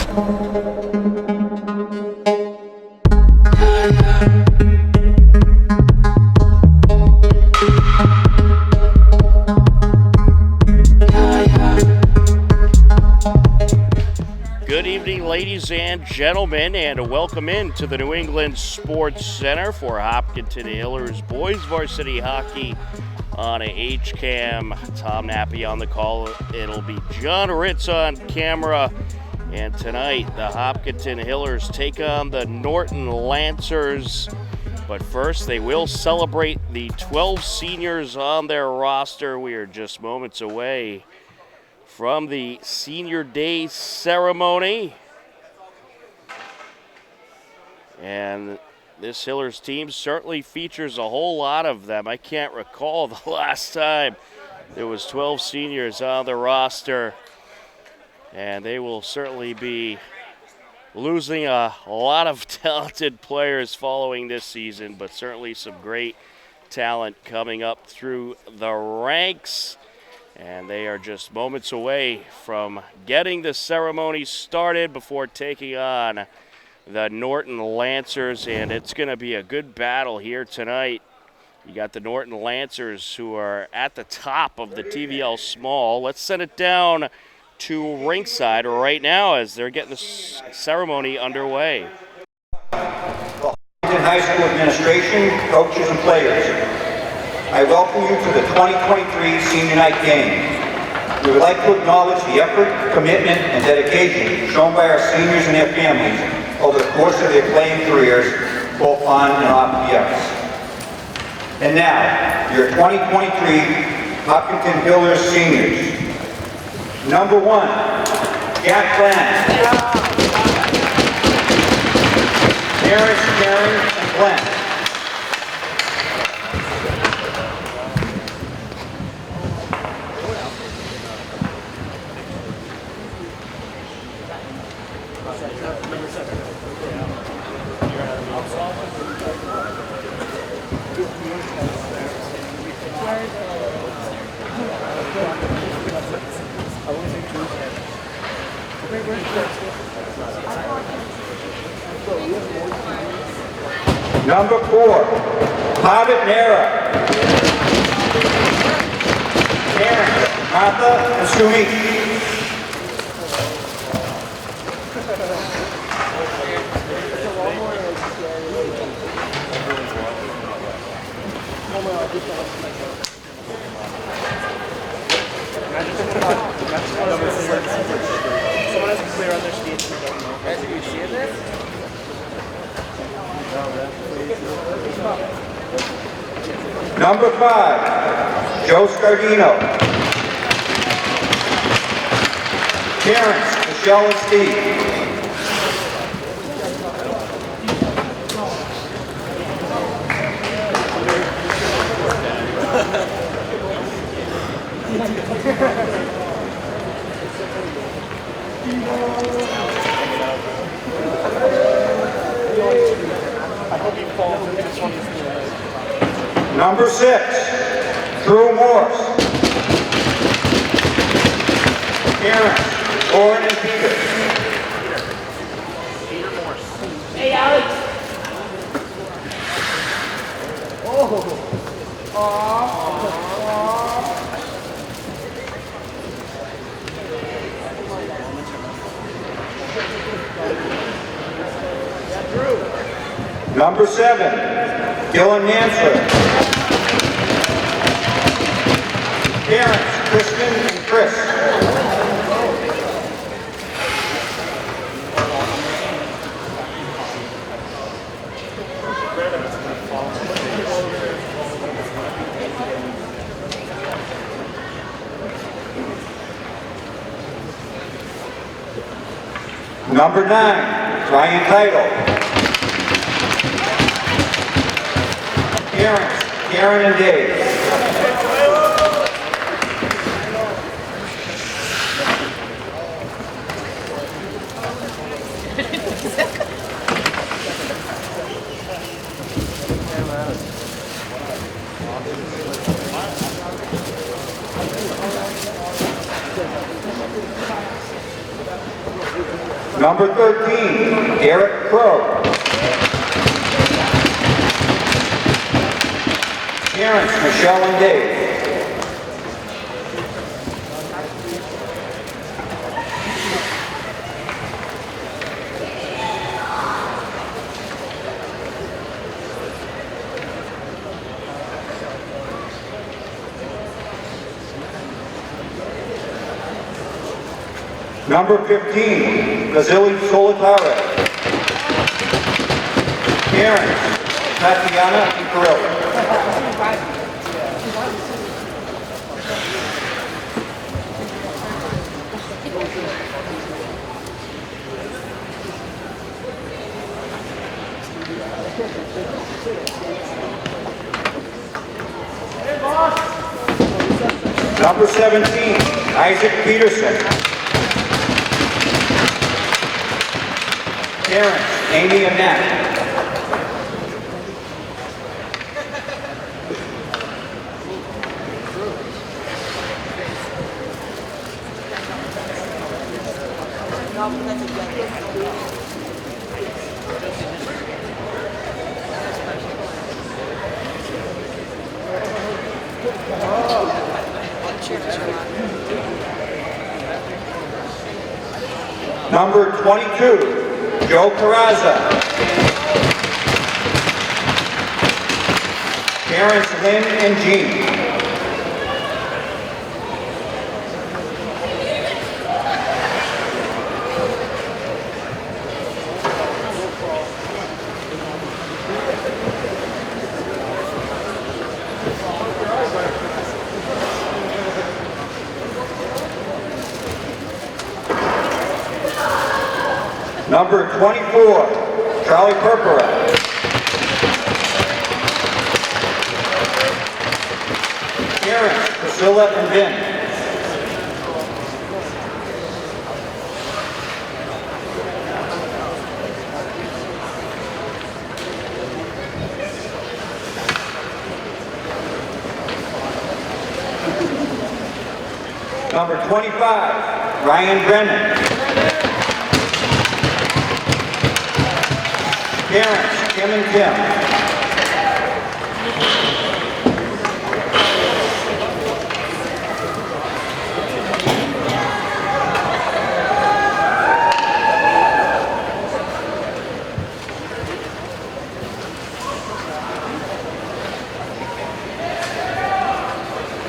Good evening, ladies and gentlemen, and welcome in to the New England Sports Center for Hopkinton Hillers Boys Varsity Hockey on a HCAM. Tom Nappy on the call. It'll be John Ritz on camera. And tonight, the Hopkinton Hillers take on the Norton Lancers. But first, they will celebrate the 12 seniors on their roster. We are just moments away from the Senior Day ceremony. And this Hillers team certainly features a whole lot of them. I can't recall the last time there was 12 seniors on the roster. And they will certainly be losing a lot of talented players following this season, but certainly some great talent coming up through the ranks. And they are just moments away from getting the ceremony started before taking on the Norton Lancers. And it's going to be a good battle here tonight. You got the Norton Lancers who are at the top of the TVL Small. Let's send it down to ringside right now as they're getting the ceremony underway. Hopkinton High School administration, coaches, and players, I welcome you to the 2023 Senior Night Game. We would like to acknowledge the effort, commitment, and dedication shown by our seniors and their families over the course of their playing careers, both on and off the ice. And now, your 2023 Hopkinton Hillers seniors. Number 1, Jack Glenn. Terrence, Karen, and Glenn. Number 4, Hobbit Nera. Karen, Martha, and Sumi. Someone has to clear on their skates. Guys, are you seeing this? Number 5, Joe Scardino. Terrence, Michelle, and Steve. Number 6, Drew Morse. Terrence, Lauren, and Peter. Peter Morse. Hey, Alex. Number 7, Dylan Mansford. Terrence, Kristen, and Chris. Number 9, Ryan Title. Terrence, Karen, and Dave. Number 13, Derek Crow. Parents, Michelle and Dave. Number 15, Vasily Solitare. Parents, Tatiana and Kirill. Number 17, Isaac Peterson. Parents, Amy and Matt. Number 22, Joe Carrazza. Parents, Lynn and Jean. Number 24, Charlie Perpera. Parents, Priscilla and Vin. Number 25, Ryan Brennan. Parents, Kim and Kim.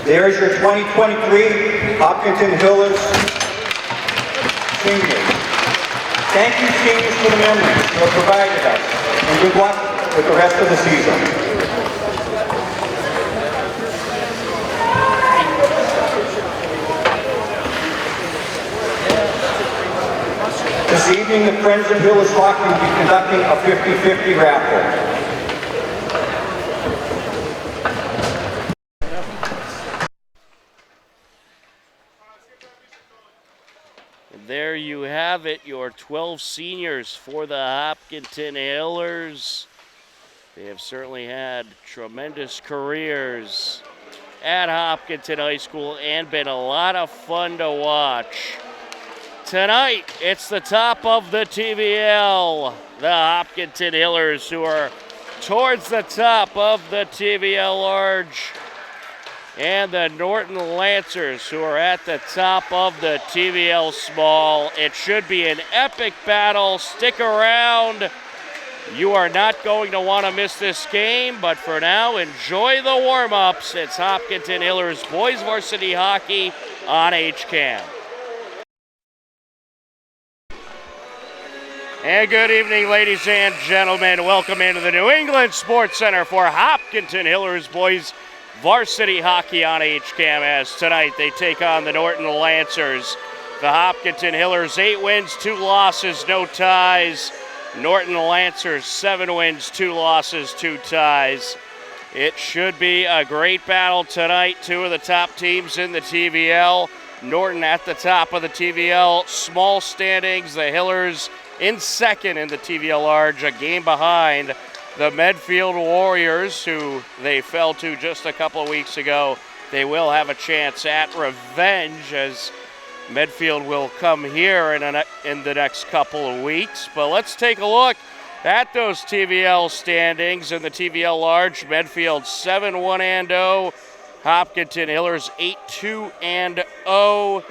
There's your 2023 Hopkinton Hillers seniors. Thank you, seniors, for the memories you have provided us, and good luck with the rest of the season. This evening, the Friends of Hillers Hockey will be conducting a 50-50 raffle. There you have it, your 12 seniors for the Hopkinton Hillers. They have certainly had tremendous careers at Hopkinton High School and been a lot of fun to watch. Tonight, it's the top of the TVL, the Hopkinton Hillers, who are towards the top of the TVL Large, and the Norton Lancers, who are at the top of the TVL Small. It should be an epic battle. Stick around. You are not going to want to miss this game, but for now, enjoy the warm-ups. It's Hopkinton Hillers Boys Varsity Hockey on HCAM. And good evening, ladies and gentlemen. Welcome into the New England Sports Center for Hopkinton Hillers Boys Varsity Hockey on HCAM, as tonight they take on the Norton Lancers. The Hopkinton Hillers 8 wins, 2 losses, no ties. Norton Lancers 7 wins, 2 losses, 2 ties. It should be a great battle tonight. 2 of the top teams in the TVL. Norton at the top of the TVL small standings. The Hillers in second in the TVL Large, a game behind the Medfield Warriors, who they fell to just a couple of weeks ago. They will have a chance at revenge, as Medfield will come here in the next couple of weeks. But let's take a look at those TVL standings. In the TVL large, Medfield 7-1-0, Hopkinton Hillers 8-2-0.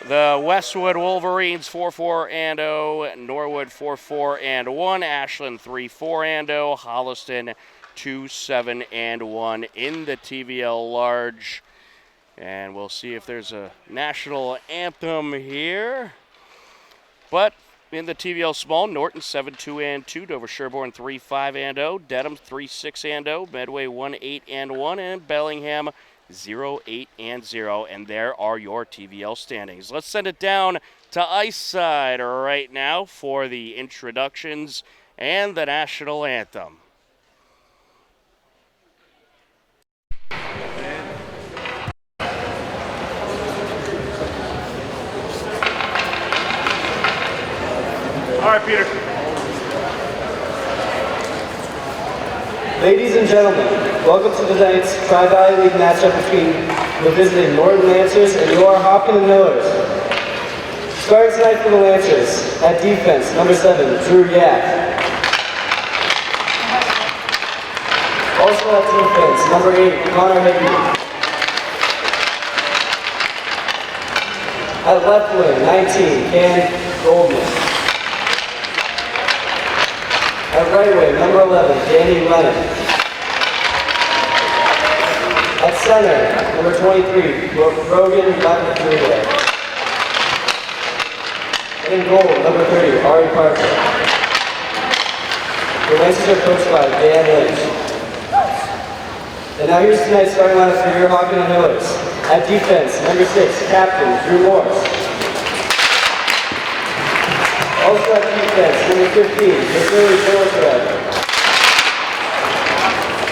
The Westwood Wolverines 4-4-0, Norwood 4-4-1, Ashland 3-4-0, Holliston 2-7-1 in the TVL large. And we'll see if there's a national anthem here. But in the TVL small, Norton 7-2-2, Dover Sherborne 3-5-0, Dedham 3-6-0, Medway 1-8-1, and Bellingham 0-8-0. And there are your TVL standings. Let's send it down to Ice Side right now for the introductions and the national anthem. All right, Peter. Ladies and gentlemen, welcome to tonight's Tri-Valley League matchup between the visiting Norton Lancers and your Hopkinton Millers. Starting tonight for the Lancers, at defense, number 7, Drew Yap. Also at defense, number 8, Connor Hickey. At left wing, 19, Ken Goldman. At right wing, number 11, Danny Lennon. At center, number 23, Rogan Lacapullo. In goal, number 30, Ari Parker. The Lancers are coached by Dan Lynch. And now here's tonight's starting lineup for your Hopkinton Hillers. At defense, number 6, Captain Drew Morse. Also at defense, number 15, Missouri Phillips.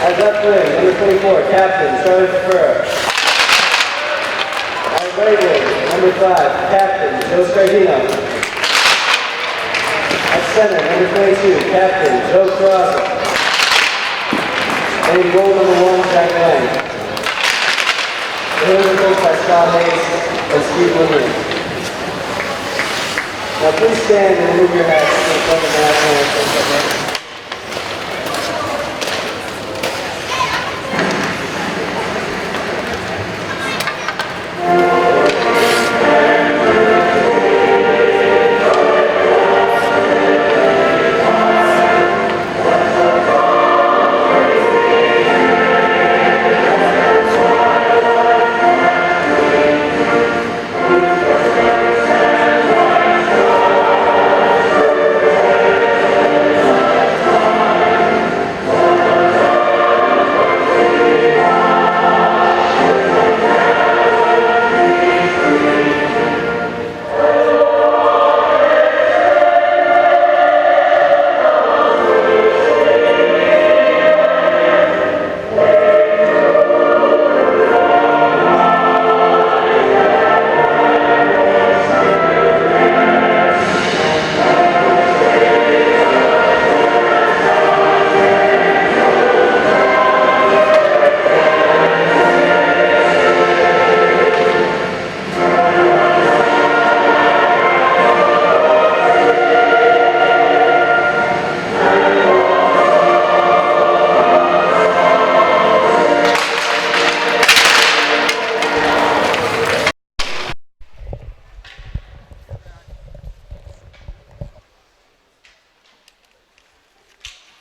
At left wing, number 24, Captain Charlie Ferrer. At right wing, number 5, Captain Joe Scardino. At center, number 22, Captain Joe Carrasco. And in goal, number 1, Jack Lang. The Hillers are coached by Scott Hayes and Steve Lindgren. Now please stand and remove your hats in front of the national anthem.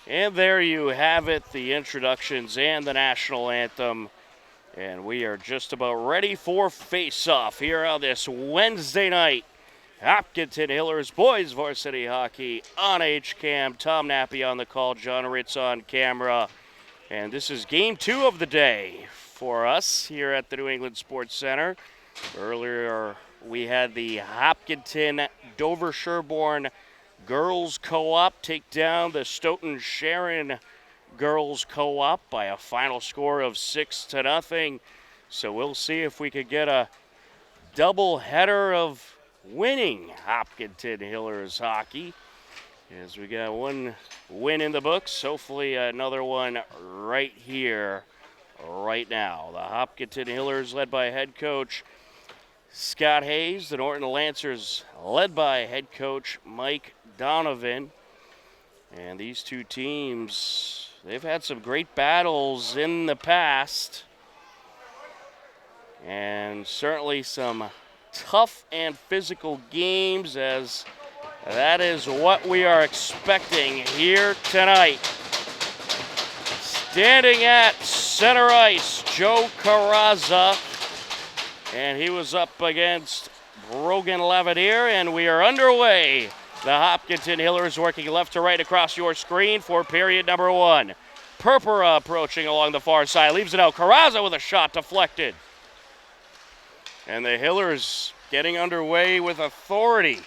And there you have it, the introductions and the national anthem. And we are just about ready for face-off here on this Wednesday night. Hopkinton Hillers boys varsity hockey on HCAM. Tom Nappy on the call, John Ritz on camera. And this is game 2 of the day for us here at the New England Sports Center. Earlier we had the Hopkinton Dover Sherborne Girls Co-op take down the Stoughton Sharon Girls Co-op by a final score of 6-0. So we'll see if we could get a double header of winning Hopkinton Hillers hockey, as we got one win in the books. Hopefully another one right here, right now. The Hopkinton Hillers, led by head coach Scott Hayes, the Norton Lancers, led by head coach Mike Donovan. And these two teams, they've had some great battles in the past. And certainly some tough and physical games, as that is what we are expecting here tonight. Standing at center ice, Joe Carrazza. And he was up against Brogan Lavadier, and we are underway. The Hopkinton Hillers working left to right across your screen for period number 1. Purpura approaching along the far side, leaves it out. Carrazza with a shot deflected. And the Hillers getting underway with authority,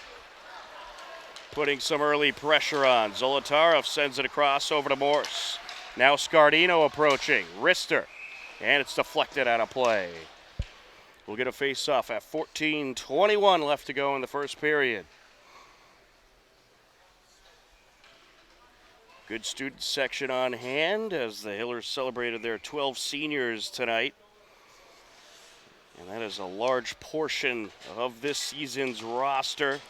putting some early pressure on. Zolotarov sends it across over to Morse. Now Scardino approaching, wrister, and it's deflected out of play. We'll get a face-off at 14:21 left to go in the first period. Good student section on hand as the Hillers celebrated their 12 seniors tonight. And that is a large portion of this season's roster.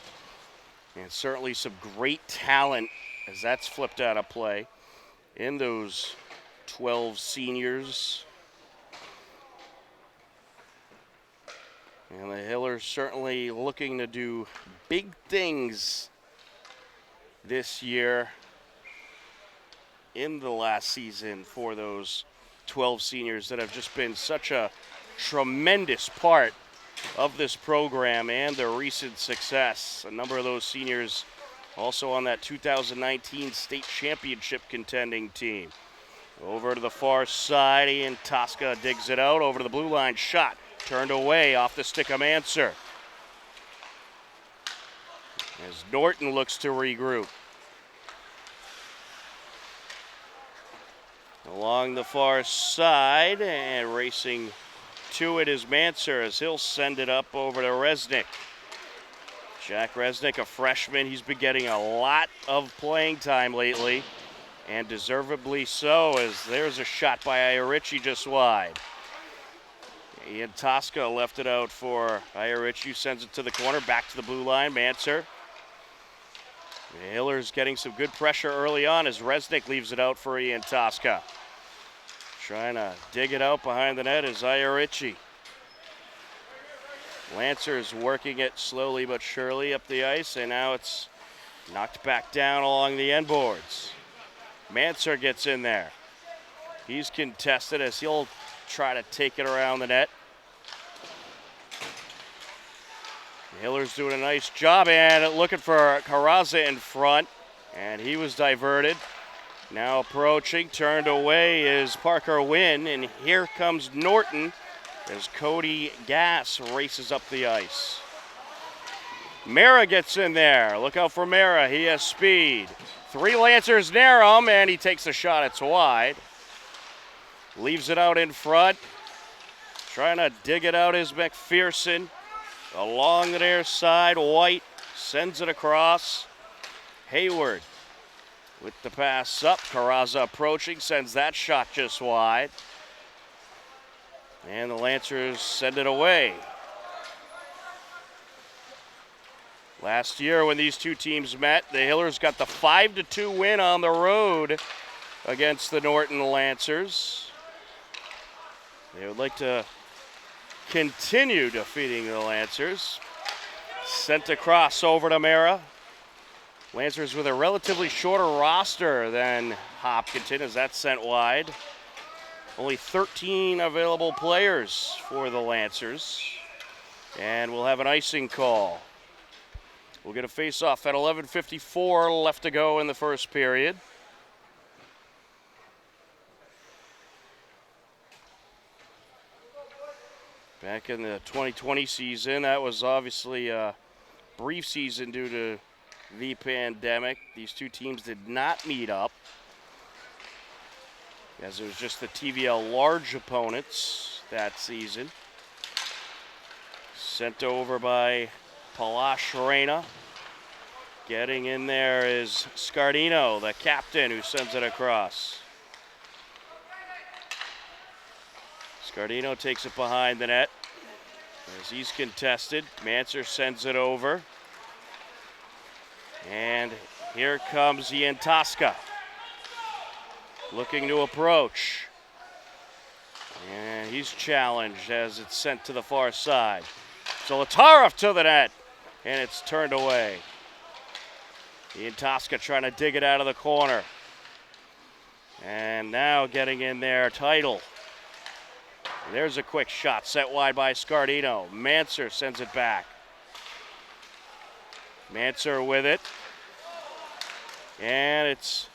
And certainly some great talent as that's flipped out of play in those 12 seniors. And the Hillers certainly looking to do big things this year in the last season for those 12 seniors that have just been such a tremendous part of this program and their recent success. A number of those seniors also on that 2019 state championship contending team. Over to the far side, Ian Tosca digs it out over to the blue line. Shot turned away off the stick of Manser. As Norton looks to regroup. Along the far side and racing to it is Manser as he'll send it up over to Resnick. Jack Resnick, a freshman, he's been getting a lot of playing time lately, and deservedly so, as there's a shot by Iorici just wide. Ian Tosca left it out for Iorici, sends it to the corner, back to the blue line, Manser. The Hillers getting some good pressure early on as Resnick leaves it out for Ian Tosca. Trying to dig it out behind the net is Iorici. Lancers working it slowly but surely up the ice, and now it's knocked back down along the end boards. Manser gets in there. He's contested as he'll try to take it around the net. The Hillers doing a nice job and looking for Carrazza in front, and he was diverted. Now approaching, turned away is Parker Wynn, and here comes Norton as Cody Gass races up the ice. Mara gets in there. Look out for Mara. He has speed. 3 Lancers near him, and he takes a shot. It's wide. Leaves it out in front. Trying to dig it out is McPherson. Along the near side, White sends it across. Hayward with the pass up. Carrazza approaching, sends that shot just wide. And the Lancers send it away. Last year when these two teams met, the Hillers got the 5-2 win on the road against the Norton Lancers. They would like to continue defeating the Lancers. Sent across over to Mara. Lancers with a relatively shorter roster than Hopkinton as that's sent wide. Only 13 available players for the Lancers. And we'll have an icing call. We'll get a face-off at 11:54 left to go in the first period. Back in the 2020 season, that was obviously a brief season due to the pandemic. These two teams did not meet up, as it was just the TVL large opponents that season. Sent over by Palash Reina. Getting in there is Scardino, the captain, who sends it across. Scardino takes it behind the net. As he's contested, Manser sends it over. And here comes Ian Tosca, looking to approach. And he's challenged as it's sent to the far side. Zolotarev to the net, and it's turned away. Ian Tosca trying to dig it out of the corner. And now getting in there, Title. There's a quick shot set wide by Scardino. Manser sends it back. Manser with it. And it's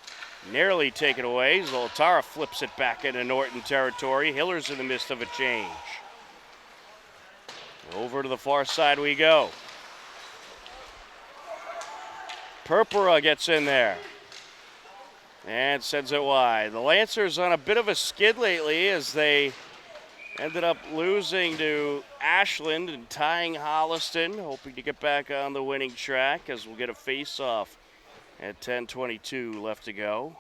nearly taken away. Zolotarev flips it back into Norton territory. Hiller's in the midst of a change. Over to the far side we go. Purpura gets in there and sends it wide. The Lancers on a bit of a skid lately as they ended up losing to Ashland and tying Holliston, hoping to get back on the winning track as we'll get a face-off at 10:22 left to go.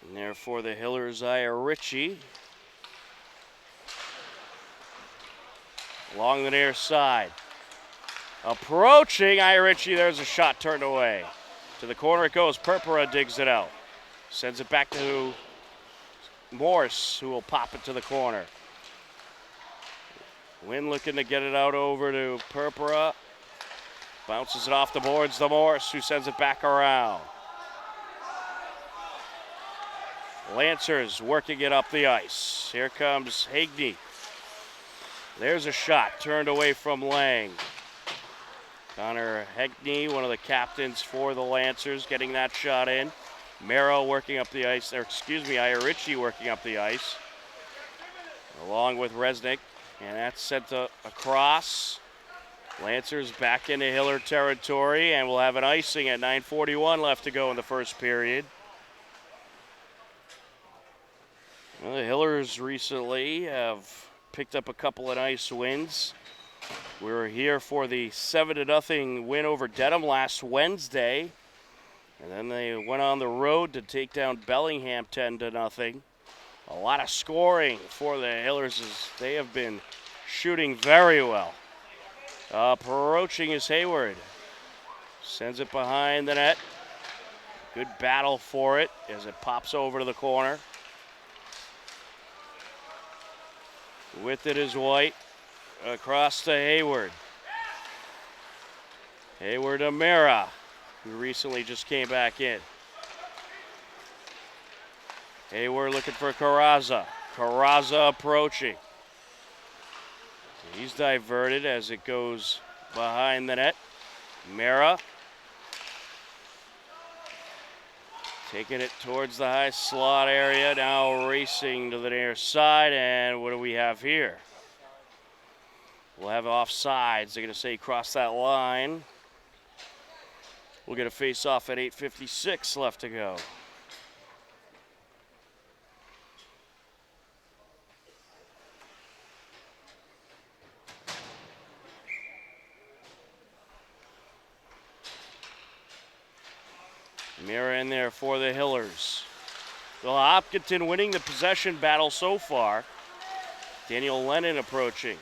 And there for the Hillers, Aya Ritchie. Along the near side. Approaching Aya Ritchie, there's a shot turned away. To the corner it goes, Purpura digs it out. Sends it back to Morse, who will pop it to the corner. Wynn looking to get it out over to Purpura. Bounces it off the boards to Morse, who sends it back around. Lancers working it up the ice. Here comes Hagney. There's a shot turned away from Lang. Connor Hagney, one of the captains for the Lancers, getting that shot in. Merrow working up the ice, Aya Ritchie working up the ice, along with Resnick. And that's sent across. Lancers back into Hiller territory, and we'll have an icing at 9:41 left to go in the first period. Well, the Hillers recently have picked up a couple of nice wins. We were here for the 7-0 win over Dedham last Wednesday. And then they went on the road to take down Bellingham 10-0. A lot of scoring for the Hillers as they have been shooting very well. Approaching is Hayward. Sends it behind the net. Good battle for it as it pops over to the corner. With it is White. Across to Hayward. Hayward to Mera, who recently just came back in. Hayward looking for Carrazza. Carrazza approaching. He's diverted as it goes behind the net. Mera taking it towards the high slot area. Now racing to the near side. And what do we have here? We'll have offsides. They're going to say cross that line. We'll get a face-off at 8:56 left to go. Mira in there for the Hillers. Well, Hopkinton winning the possession battle so far. Daniel Lennon approaching.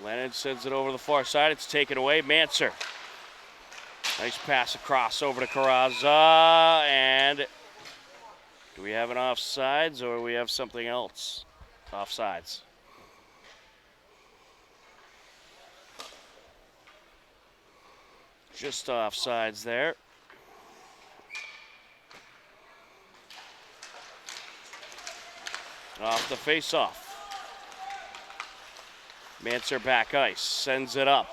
Lennon sends it over the far side. It's taken away. Manser. Nice pass across over to Carrazza. And do we have an offsides or do we have something else? Offsides. Just offsides there. Off the face-off. Manser back ice, sends it up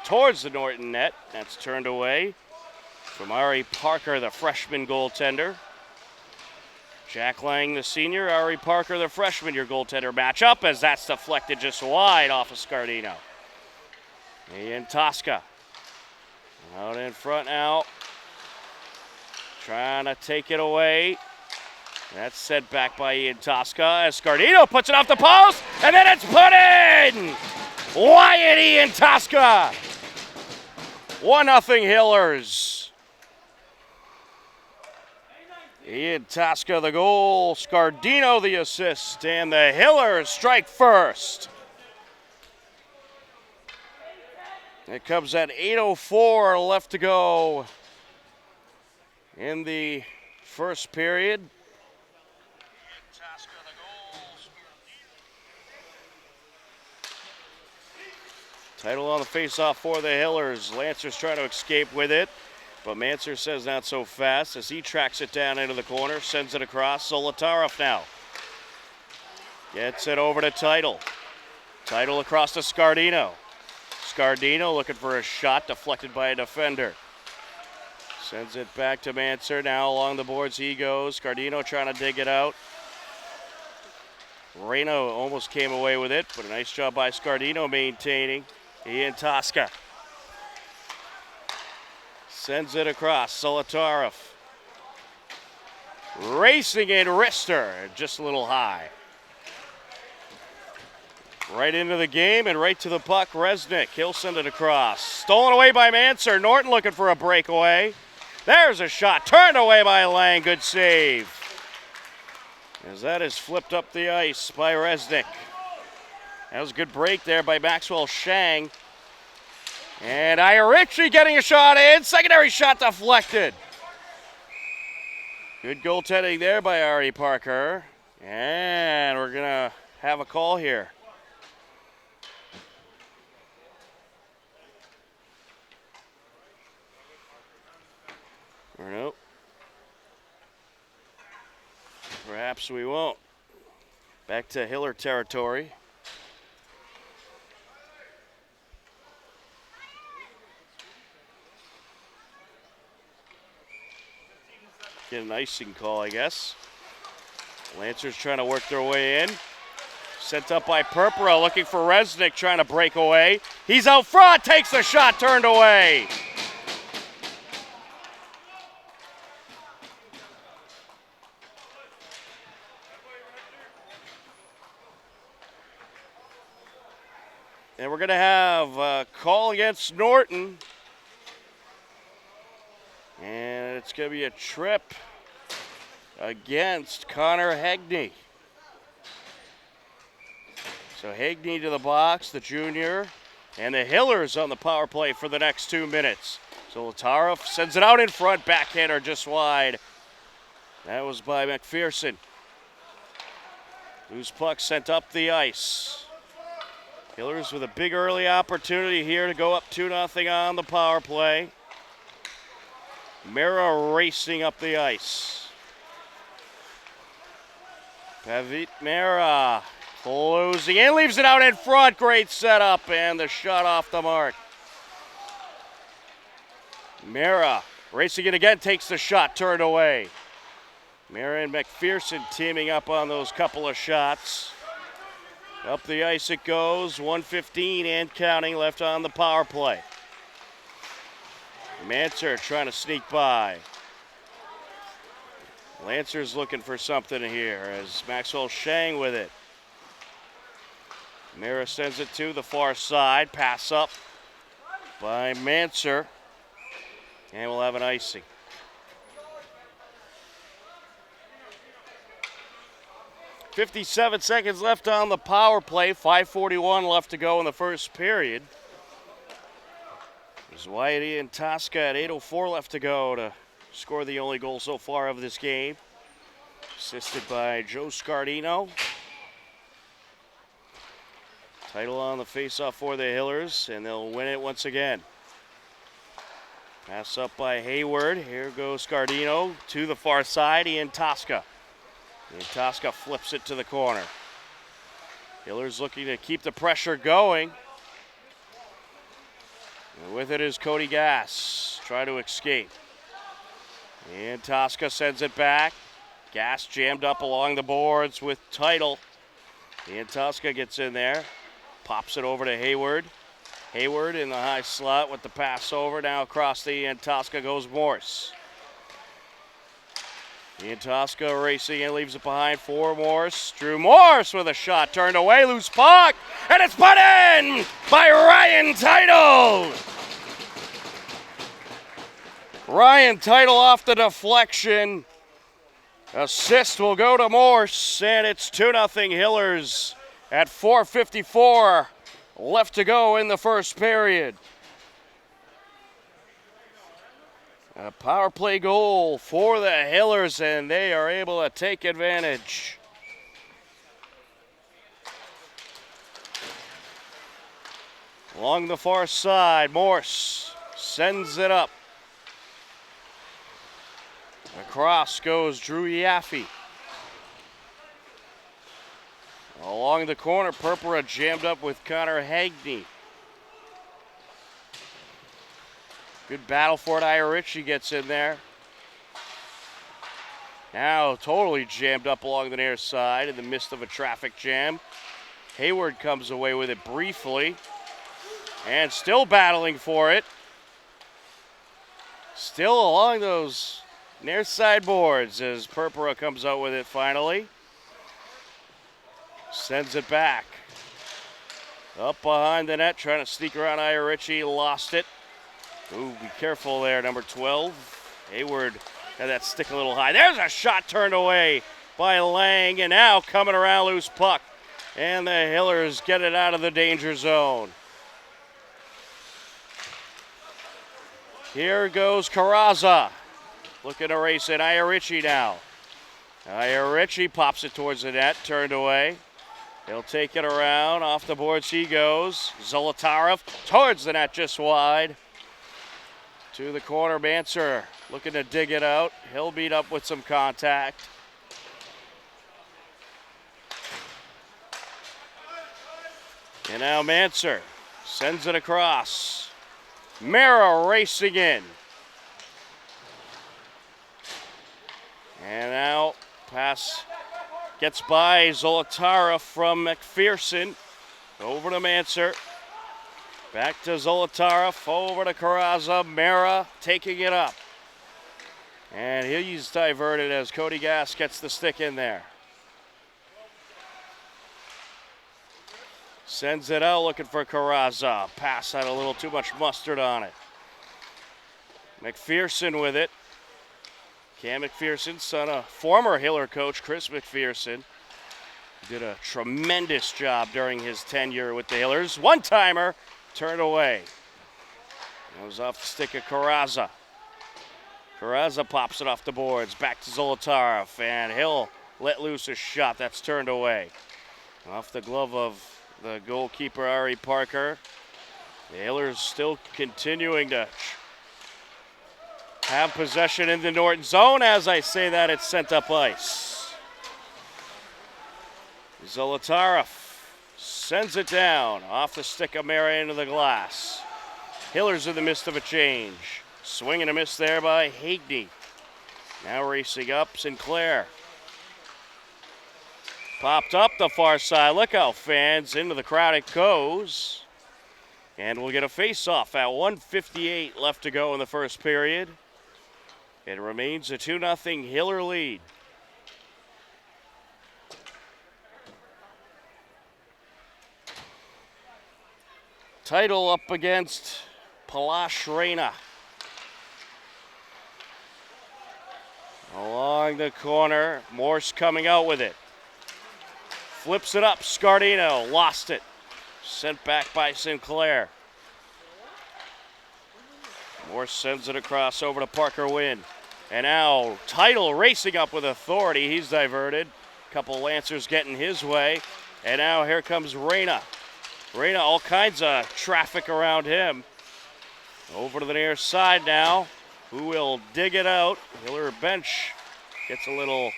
towards the Norton net. That's turned away from Ari Parker, the freshman goaltender. Jack Lang, the senior. Ari Parker, the freshman, your goaltender matchup as that's deflected just wide off of Scardino. Ian Tosca out in front now. Trying to take it away. That's set back by Ian Tosca as Scardino puts it off the post, and then it's put in! Wyatt Ian Tosca! 1-0 Hillers. Ian Tosca the goal, Scardino the assist, and the Hillers strike first. It comes at 8:04 left to go in the first period. Title on the faceoff for the Hillers. Lancers trying to escape with it, but Manser says not so fast as he tracks it down into the corner, sends it across. Zolotarev now gets it over to Title. Title across to Scardino. Scardino looking for a shot, deflected by a defender. Sends it back to Manser. Now along the boards he goes. Scardino trying to dig it out. Reno almost came away with it, but a nice job by Scardino maintaining. Ian Tosca sends it across. Zolotarev racing in wrister, just a little high. Right into the game and right to the puck, Resnick. He'll send it across. Stolen away by Manser. Norton looking for a breakaway. There's a shot, turned away by Lang. Good save. As that is flipped up the ice by Resnick. That was a good break there by Maxwell Shang. And Irichie getting a shot in. Secondary shot deflected. Good goaltending there by Ari Parker. And we're going to have a call here. Or no. Perhaps we won't. Back to Hiller territory. Get an icing call, I guess. Lancers trying to work their way in. Sent up by Purpura, looking for Resnick, trying to break away. He's out front, takes the shot, turned away. And we're going to have a call against Norton. And it's going to be a trip against Connor Hegney. So Hegney to the box, the junior, and the Hillers on the power play for the next 2 minutes. So Zolotarev sends it out in front, backhander just wide. That was by McPherson. Loose puck sent up the ice. Hillers with a big early opportunity here to go up 2-0 on the power play. Mera racing up the ice. Pavit Mera closing in, leaves it out in front. Great setup and the shot off the mark. Mera racing it again, takes the shot, turned away. Mera and McPherson teaming up on those couple of shots. Up the ice it goes, 1:15 and counting left on the power play. Manser trying to sneak by. Lancers looking for something here as Maxwell Shang with it. Mera sends it to the far side, pass up by Manser, and we'll have an icing. .57 seconds left on the power play, 5:41 left to go in the first period. There's Wyatt Ian Tosca at 8:04 left to go to score the only goal so far of this game. Assisted by Joe Scardino. Title on the faceoff for the Hillers, and they'll win it once again. Pass up by Hayward. Here goes Scardino to the far side. Ian Tosca. Ian Tosca flips it to the corner. Hillers looking to keep the pressure going. And with it is Cody Gass. Try to escape. And Tosca sends it back. Gass jammed up along the boards with Title. And Tosca gets in there. Pops it over to Hayward. Hayward in the high slot with the pass over. Now across the Ian Tosca goes Morse. Ian Tosca racing and leaves it behind for Morse. Drew Morse with a shot turned away. Loose puck. And it's put in by Ryan Title. Ryan Title off the deflection. Assist will go to Morse, and it's 2-0 Hillers at 4:54 left to go in the first period. A power play goal for the Hillers, and they are able to take advantage. Along the far side, Morse sends it up. Across goes Drew Yaffe. Along the corner, Purpura jammed up with Connor Hagney. Good battle for it. Irichie gets in there. Now totally jammed up along the near side in the midst of a traffic jam. Hayward comes away with it briefly. And still battling for it. Still along those near side boards as Purpura comes out with it finally. Sends it back. Up behind the net, trying to sneak around Irichie. Lost it. Ooh, be careful there, number 12. Hayward had that stick a little high. There's a shot turned away by Lang, and now coming around, loose puck. And the Hillers get it out of the danger zone. Here goes Carrazza. Looking to race it. Irichie now. Irichie pops it towards the net, turned away. He'll take it around. Off the boards he goes. Zolotarev towards the net, just wide. To the corner, Manser looking to dig it out. He'll beat up with some contact. And now Manser sends it across. Mara racing in. And now pass gets by Zolotarev from McPherson. Over to Manser. Back to Zolotarev, over to Carrazza. Mara taking it up. And he's diverted as Cody Gass gets the stick in there. Sends it out looking for Carrazza. Pass had a little too much mustard on it. McPherson with it. Cam McPherson, son of former Hiller coach Chris McPherson. Did a tremendous job during his tenure with the Hillers. One-timer. Turned away. It was off the stick of Carrazza. Carrazza pops it off the boards. Back to Zolotarev, and he'll let loose a shot that's turned away. Off the glove of the goalkeeper, Ari Parker. The Hillers still continuing to have possession in the Norton zone. As I say that, it's sent up ice. Zolotarev sends it down off the stick of Mara into the glass. Hillers in the midst of a change. Swing and a miss there by Hagney. Now racing up Sinclair. Popped up the far side. Look how fans into the crowd it goes. And we'll get a face-off at 1:58 left to go in the first period. It remains a 2-0 Hiller lead. Title up against Palash Reina. Along the corner, Morse coming out with it. Flips it up, Scardino lost it. Sent back by Sinclair. Morse sends it across over to Parker Wynn. And now Title racing up with authority. He's diverted. Couple Lancers getting his way. And now here comes Reina. Reina, all kinds of traffic around him. Over to the near side now. Who will dig it out? Hiller bench gets a little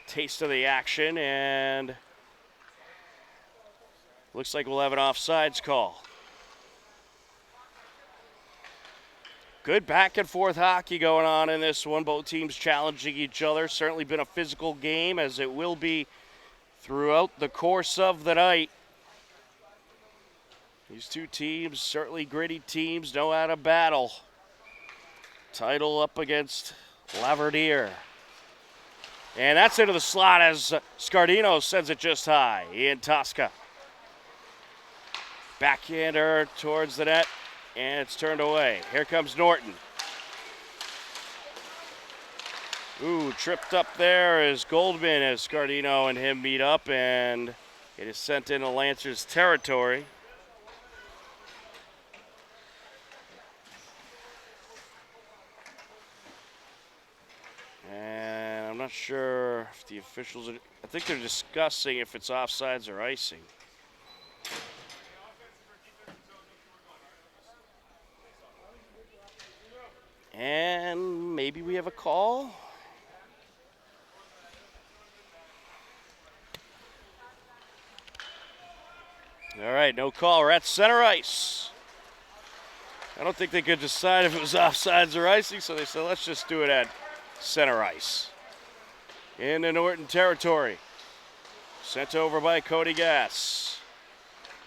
taste of the action, and looks like we'll have an offsides call. Good back and forth hockey going on in this one. Both teams challenging each other. Certainly been a physical game, as it will be throughout the course of the night. These two teams, certainly gritty teams, know how to battle. Title up against Laverdiere. And that's into the slot as Scardino sends it just high. Ian Tosca. Backhander towards the net, and it's turned away. Here comes Norton. Ooh, tripped up there as Goldman as Scardino and him meet up, and it is sent into Lancers territory. And I'm not sure if the officials are, I think they're discussing if it's offsides or icing. And maybe we have a call. All right, no call. We're at center ice. I don't think they could decide if it was offsides or icing, so they said, let's just do it at center ice. In the Norton territory. Sent over by Cody Gass.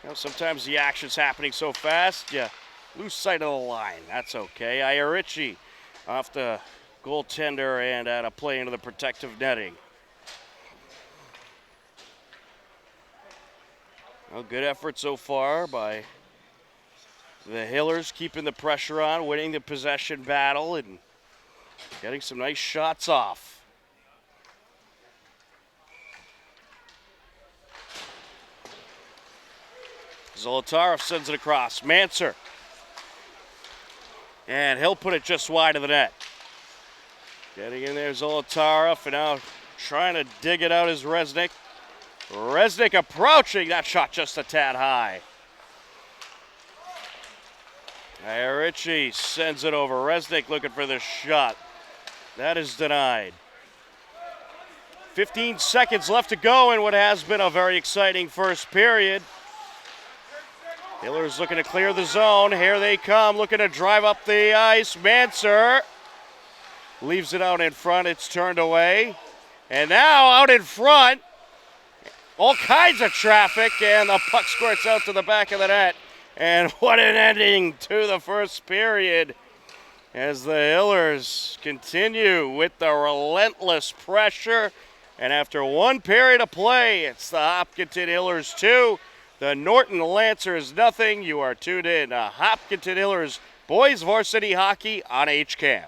You know, sometimes the action's happening so fast, you lose sight of the line. That's okay. Iarici off the goaltender and at a play into the protective netting. Well, good effort so far by the Hillers, keeping the pressure on, winning the possession battle, and getting some nice shots off. Zolotarov sends it across. Manser. And he'll put it just wide of the net. Getting in there, Zolotarov, and now trying to dig it out is Resnick. Resnick approaching. That shot just a tad high. Iarici sends it over. Resnick looking for the shot. That is denied. 15 seconds left to go in what has been a very exciting first period. Hillers looking to clear the zone. Here they come, looking to drive up the ice. Manser leaves it out in front. It's turned away. And now out in front, all kinds of traffic, and the puck squirts out to the back of the net. And what an ending to the first period as the Hillers continue with the relentless pressure. And after one period of play, it's the Hopkinton Hillers 2, the Norton Lancers nothing. You are tuned in to Hopkinton Hillers Boys Varsity Hockey on HCAM.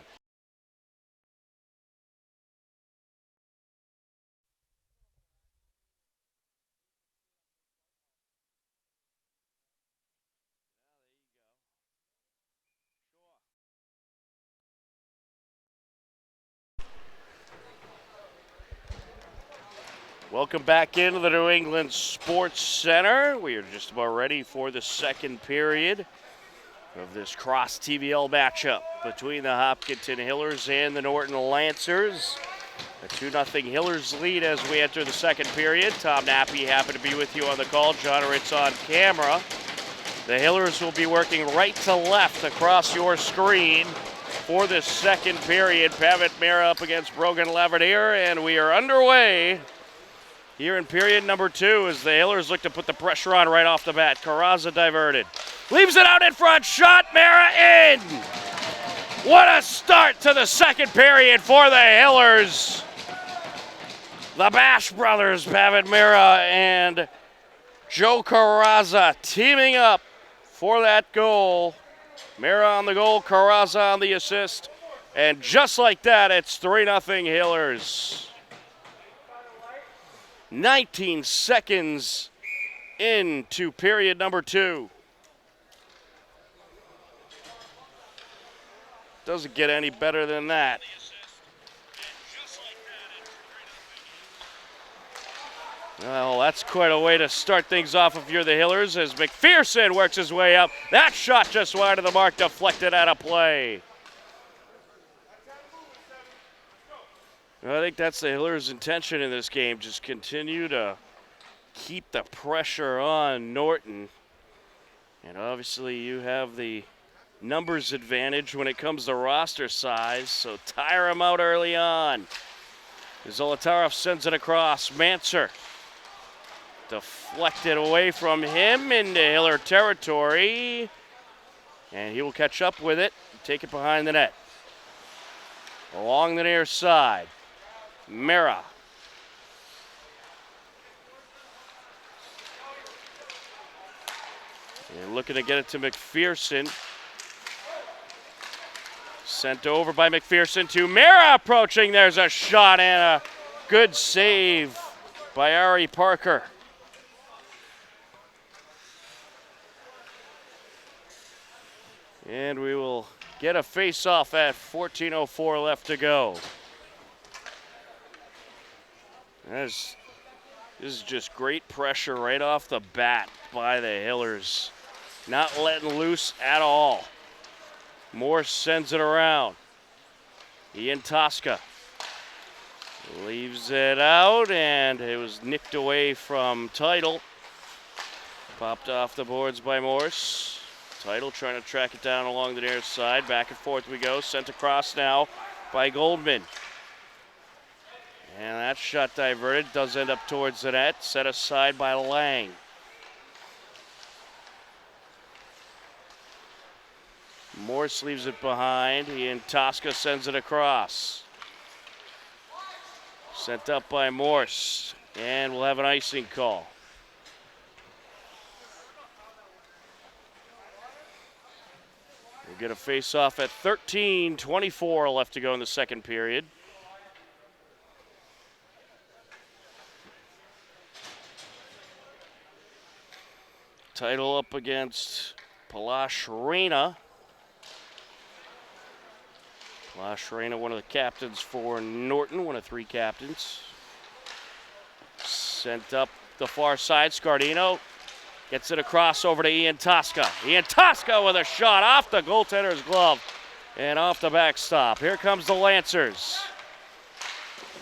Welcome back into the New England Sports Center. We are just about ready for the second period of this cross TVL matchup between the Hopkinton Hillers and the Norton Lancers. A 2-0 Hillers lead as we enter the second period. Tom Nappy happy to be with you on the call. John Ritz on camera. The Hillers will be working right to left across your screen for this second period. Pavitt Mira up against Brogan Laverdere, and we are underway here in period number 2 as the Hillers look to put the pressure on right off the bat. Carrazza diverted. Leaves it out in front. Shot. Mira in. What a start to the second period for the Hillers. The Bash brothers, Pavitt Mira and Joe Carrazza, teaming up for that goal. Mira on the goal, Carrazza on the assist. And just like that, it's 3-0 Hillers. 19 seconds into period number 2. Doesn't get any better than that. Well, that's quite a way to start things off if you're the Hillers as McPherson works his way up. That shot just wide of the mark, deflected out of play. I think that's the Hillers' intention in this game, just continue to keep the pressure on Norton. And obviously you have the numbers advantage when it comes to roster size, so tire him out early on. Zolotarov sends it across. Manser deflected away from him into Hiller territory, and he will catch up with it, take it behind the net. Along the near side, Mira. And looking to get it to McPherson. Sent over by McPherson to Mira approaching. There's a shot and a good save by Ari Parker. And we will get a face-off at 14:04 left to go. This is just great pressure right off the bat by the Hillers. Not letting loose at all. Morse sends it around. Ian Tosca leaves it out, and it was nicked away from Title. Popped off the boards by Morse. Title trying to track it down along the near side. Back and forth we go. Sent across now by Goldman. And that shot diverted. Does end up towards the net. Set aside by Lang. Morse leaves it behind. Ian Tosca sends it across. Sent up by Morse. And we'll have an icing call. We'll get a face-off at 13:24 left to go in the second period. Title up against Palash Reina. Palash Reina, one of the captains for Norton, one of 3 captains. Sent up the far side. Scardino gets it across over to Ian Tosca. Ian Tosca with a shot off the goaltender's glove and off the backstop. Here comes the Lancers.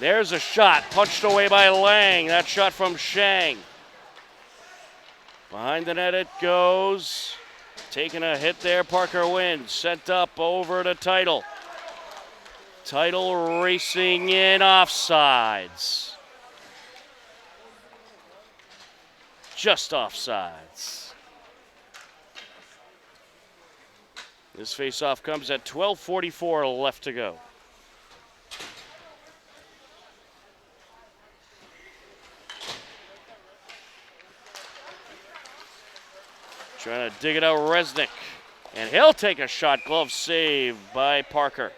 There's a shot punched away by Lang. That shot from Shang. Behind the net it goes. Taking a hit there, Parker wins. Sent up over to Title. Title racing in offsides. Just offsides. This faceoff comes at 12:44 left to go. Trying to dig it out, Resnick. And he'll take a shot. Glove save by Parker.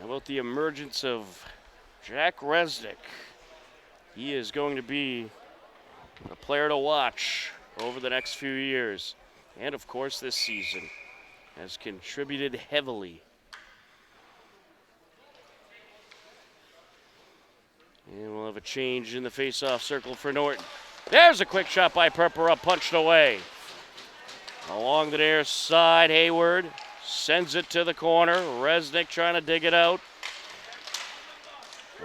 How about the emergence of Jack Resnick? He is going to be a player to watch over the next few years. And, of course, this season has contributed heavily. And we'll have a change in the face-off circle for Norton. There's a quick shot by Purpura, punched away. Along the near side, Hayward sends it to the corner. Resnick trying to dig it out.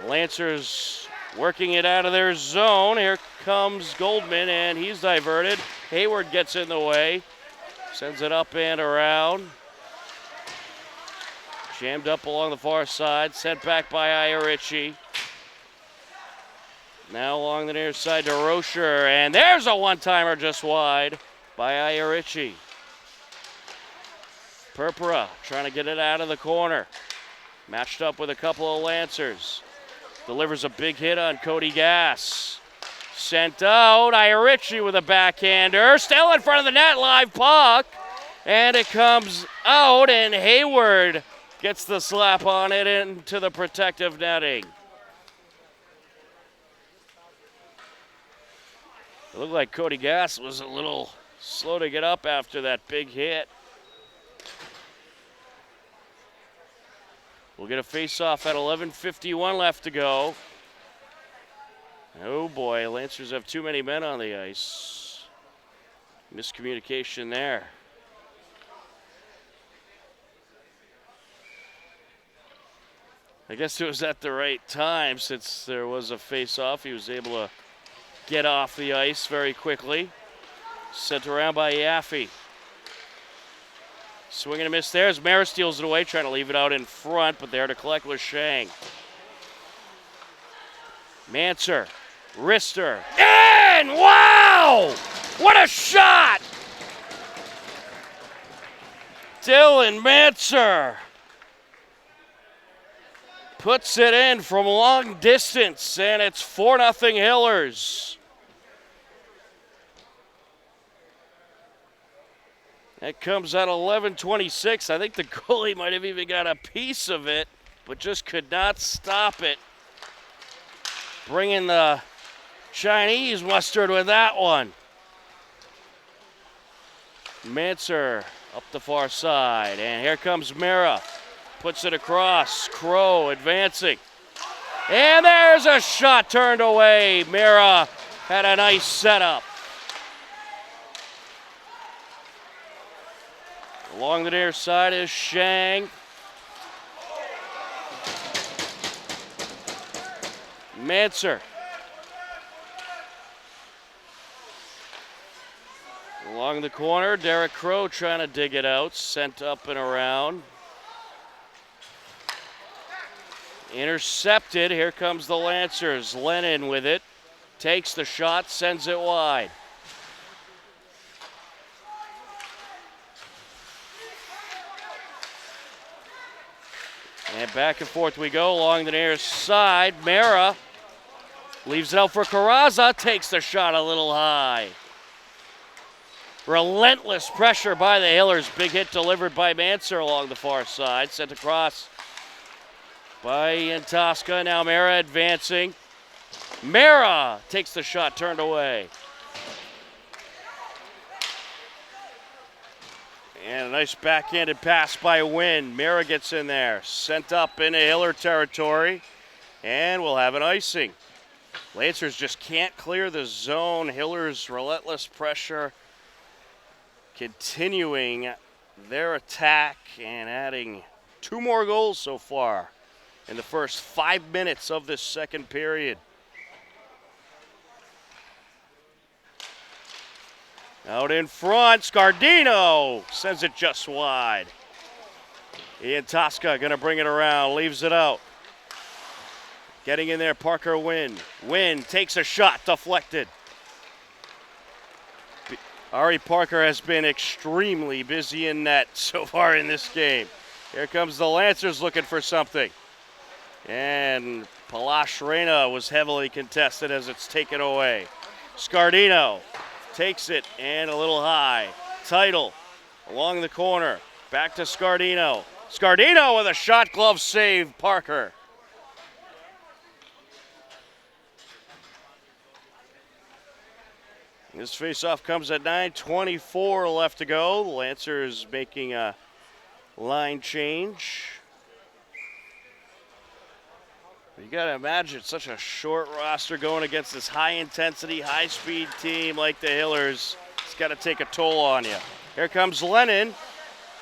Lancers working it out of their zone. Here comes Goldman, and he's diverted. Hayward gets in the way. Sends it up and around. Jammed up along the far side. Sent back by Iarici. Now along the near side to Rocher, and there's a one-timer just wide by Iarici. Purpura trying to get it out of the corner. Matched up with a couple of Lancers. Delivers a big hit on Cody Gass. Sent out, Iarici with a backhander. Still in front of the net, live puck. And it comes out, and Hayward gets the slap on it into the protective netting. It looked like Cody Gass was a little slow to get up after that big hit. We'll get a face-off at 11:51 left to go. Oh boy, Lancers have too many men on the ice. Miscommunication there. I guess it was at the right time since there was a face-off. He was able to get off the ice very quickly. Sent around by Yaffe. Swing and a miss there as Mara steals it away, trying to leave it out in front, but there to collect was Shang. Manser, wrister, and wow! What a shot! Dylan Manser puts it in from long distance, and it's 4-0 Hillers. That comes at 11:26. I think the goalie might have even got a piece of it, but just could not stop it. Bringing the Chinese mustard with that one. Manser up the far side, and here comes Mara. Puts it across. Crow advancing. And there's a shot turned away. Mara had a nice setup. Along the near side is Shang. Manser. Along the corner, Derek Crow trying to dig it out. Sent up and around. Intercepted. Here comes the Lancers. Lennon with it. Takes the shot, sends it wide. And back and forth we go along the near side. Mara leaves it out for Carrazza. Takes the shot a little high. Relentless pressure by the Hillers. Big hit delivered by Manser along the far side. Sent across by Tosca. Now Mara advancing. Mara takes the shot, turned away. And a nice backhanded pass by Wynn. Mara gets in there. Sent up into Hiller territory. And we'll have an icing. Lancers just can't clear the zone. Hiller's relentless pressure continuing their attack and adding 2 more goals so far in the first 5 minutes of this second period. Out in front, Scardino sends it just wide. Ian Tosca gonna bring it around, leaves it out. Getting in there, Parker Wynn. Wynn takes a shot, deflected. Ari Parker has been extremely busy in net so far in this game. Here comes the Lancers looking for something. And Palash Reina was heavily contested as it's taken away. Scardino takes it and a little high. Title along the corner. Back to Scardino. Scardino with a shot glove save, Parker. This faceoff comes at 9:24 left to go. The Lancers making a line change. You got to imagine such a short roster going against this high-intensity, high-speed team like the Hillers. It's got to take a toll on you. Here comes Lennon,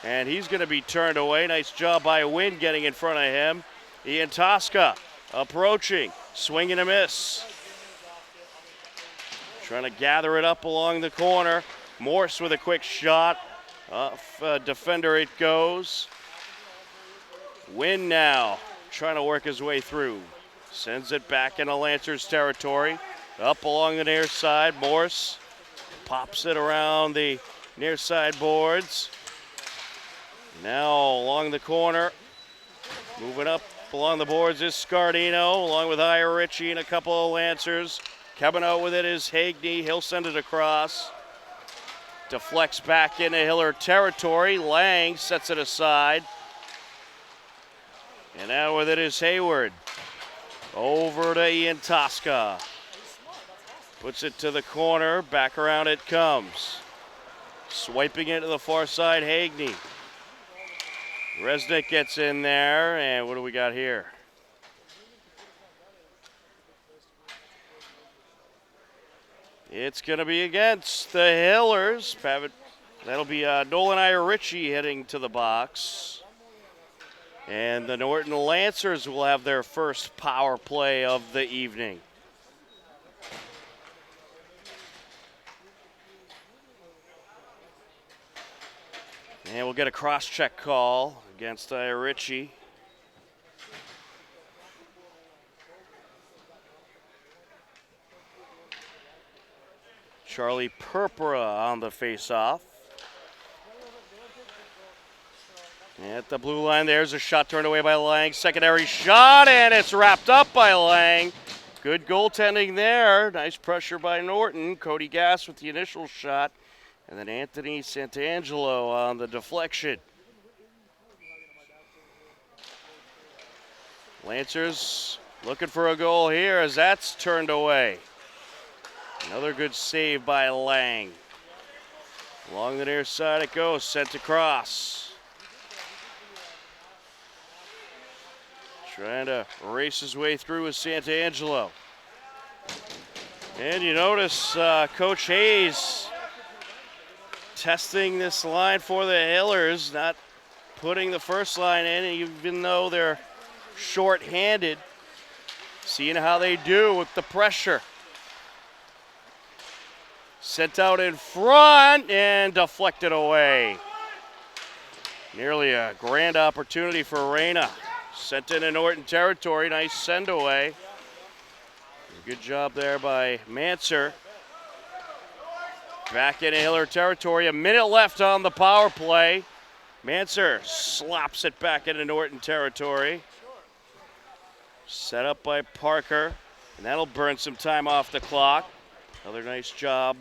and he's going to be turned away. Nice job by Wynn getting in front of him. Ian Tosca approaching, swing and a miss. Trying to gather it up along the corner. Morse with a quick shot. Off defender it goes. Wynn now trying to work his way through. Sends it back into Lancers territory. Up along the near side. Morse pops it around the near side boards. Now along the corner. Moving up along the boards is Scardino along with Ira Ritchie and a couple of Lancers. Coming out with it is Hagney. He'll send it across. Deflects back into Hiller territory. Lang sets it aside. And now with it is Hayward. Over to Ian Tosca. Puts it to the corner. Back around it comes. Swiping it to the far side, Hagney. Resnick gets in there. And what do we got here? It's going to be against the Hillers. That'll be Nolan Irichie heading to the box. And the Norton Lancers will have their first power play of the evening. And we'll get a cross-check call against Irichie. Charlie Purpura on the face-off. At the blue line, there's a shot turned away by Lang. Secondary shot, and it's wrapped up by Lang. Good goaltending there. Nice pressure by Norton. Cody Gass with the initial shot. And then Anthony Santangelo on the deflection. Lancers looking for a goal here as that's turned away. Another good save by Lang. Along the near side it goes, sent across. Trying to race his way through with Santangelo. And you notice Coach Hayes testing this line for the Hillers, not putting the first line in, even though they're short-handed. Seeing how they do with the pressure. Sent out in front and deflected away. Nearly a grand opportunity for Reyna. Sent into Norton territory, nice send away. Good job there by Manser. Back in Hiller territory, a minute left on the power play. Manser slaps it back into Norton territory. Set up by Parker, and that'll burn some time off the clock. Another nice job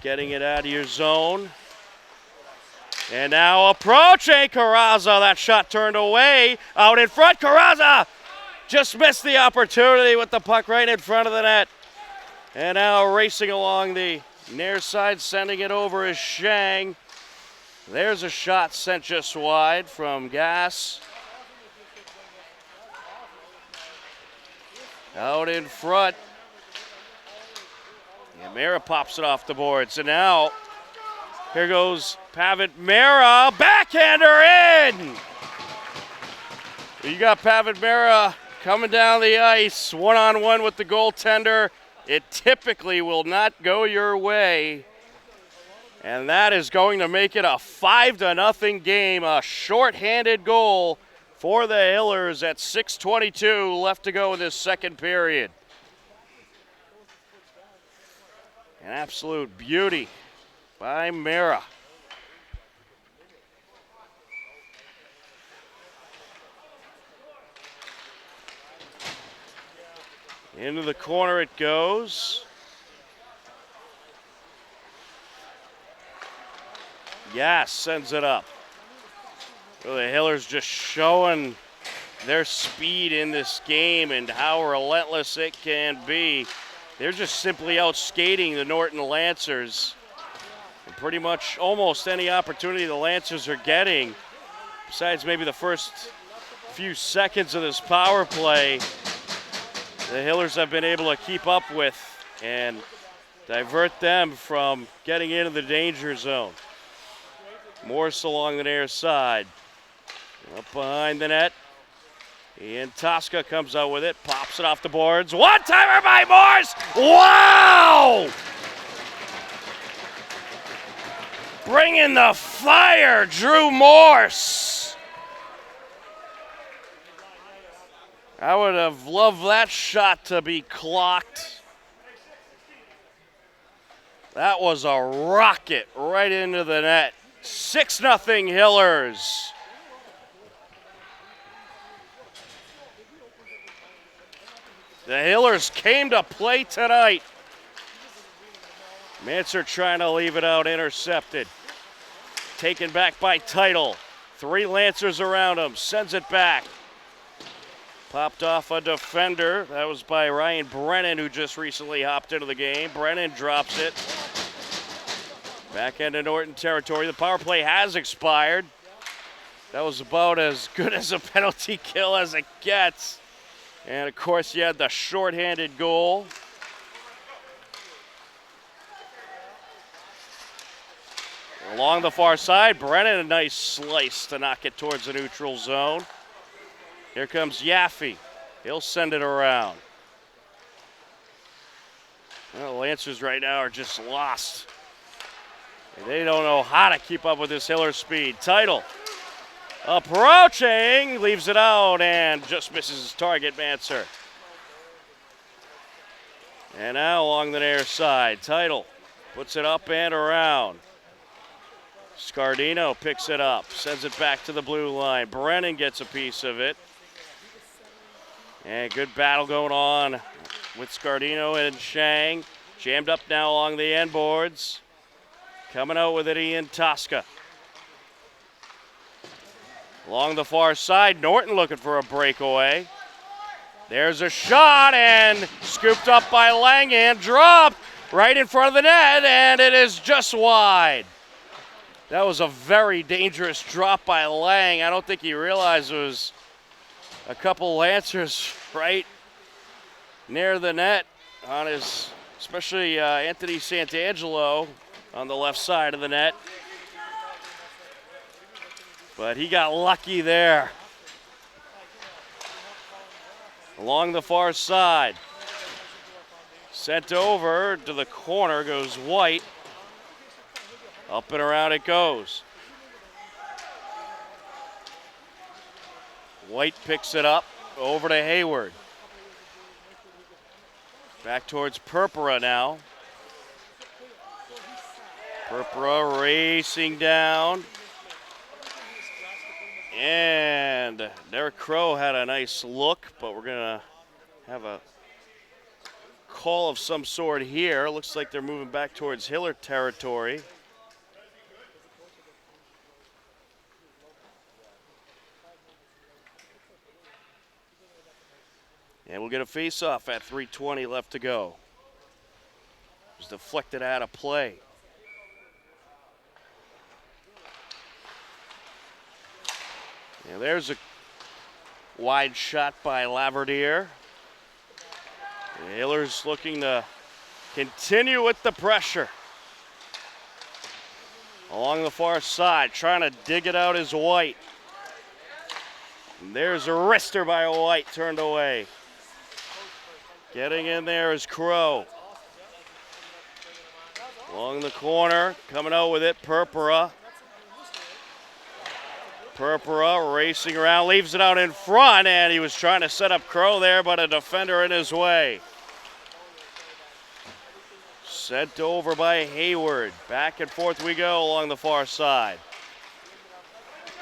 getting it out of your zone. And now approaching Carrazza. That shot turned away. Out in front, Carrazza just missed the opportunity with the puck right in front of the net. And now racing along the near side, sending it over is Shang. There's a shot sent just wide from Gass. Out in front. And Mara pops it off the board. So now, here goes Pavitt Mara. Backhander in! You got Pavitt Mara coming down the ice, one-on-one with the goaltender. It typically will not go your way. And that is going to make it a 5-0 game, a shorthanded goal for the Hillers at 6:22 left to go in this second period. An absolute beauty by Mara. Into the corner it goes. Yes, sends it up. So the Hillers just showing their speed in this game and how relentless it can be. They're just simply out skating the Norton Lancers. And pretty much almost any opportunity the Lancers are getting, besides maybe the first few seconds of this power play, the Hillers have been able to keep up with and divert them from getting into the danger zone. Morse along the near side. Up behind the net. Ian Tosca comes out with it, pops it off the boards. One-timer by Morse! Wow! Bringing the fire, Drew Morse. I would have loved that shot to be clocked. That was a rocket right into the net. 6-0 Hillers. The Hillers came to play tonight. Manser trying to leave it out, intercepted. Taken back by Title. 3 Lancers around him, sends it back. Popped off a defender. That was by Ryan Brennan, who just recently hopped into the game. Brennan drops it. Back into Norton territory. The power play has expired. That was about as good as a penalty kill as it gets. And of course, you had the shorthanded goal. Along the far side, Brennan, a nice slice to knock it towards the neutral zone. Here comes Yaffe. He'll send it around. Well, the Lancers right now are just lost. And they don't know how to keep up with this Hiller speed. Title approaching, leaves it out and just misses his target, Manser. And now along the near side, Title puts it up and around. Scardino picks it up, sends it back to the blue line. Brennan gets a piece of it. And good battle going on with Scardino and Shang. Jammed up now along the end boards. Coming out with it, Ian Tosca. Along the far side, Norton looking for a breakaway. There's a shot and scooped up by Lang and dropped right in front of the net, and it is just wide. That was a very dangerous drop by Lang. I don't think he realized it was a couple Lancers right near the net on his, especially Anthony Santangelo on the left side of the net. But he got lucky there. Along the far side. Sent over to the corner goes White. Up and around it goes. White picks it up over to Hayward. Back towards Purpura now. Purpura racing down. And Derek Crow had a nice look, but we're going to have a call of some sort here. Looks like they're moving back towards Hiller territory. And we'll get a face-off at 3:20 left to go. It was deflected out of play. And there's a wide shot by Laverdiere. Hiller's looking to continue with the pressure. Along the far side, trying to dig it out is White. And there's a wrister by White, turned away. Getting in there is Crow. Along the corner, coming out with it, Purpura. Purpura racing around, leaves it out in front, and he was trying to set up Crow there, but a defender in his way. Sent over by Hayward. Back and forth we go along the far side.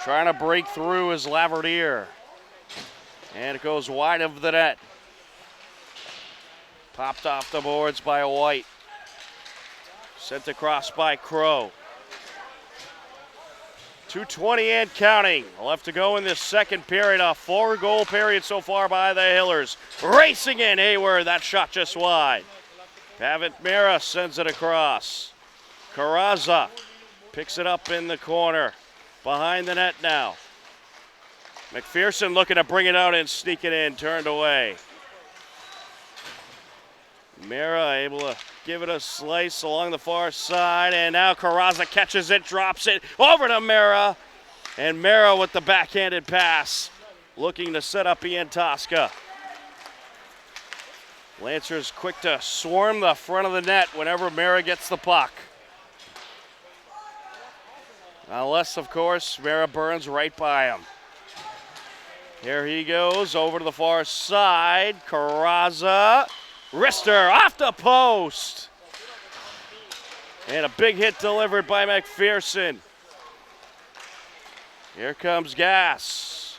Trying to break through is Laverdiere. And it goes wide of the net. Popped off the boards by White. Sent across by Crow. 2:20 and counting. Left to go in this second period. A 4-goal period so far by the Hillers. Racing in Hayward. That shot just wide. Pavitt Mira sends it across. Carrazza picks it up in the corner. Behind the net now. McPherson looking to bring it out and sneak it in. Turned away. Mira able to give it a slice along the far side, and now Carrazza catches it, drops it over to Mira, and Mira with the backhanded pass, looking to set up Ian Tosca. Lancers quick to swarm the front of the net whenever Mira gets the puck. Unless, of course, Mira burns right by him. Here he goes over to the far side. Carrazza. Wrister off the post. And a big hit delivered by McPherson. Here comes Gass.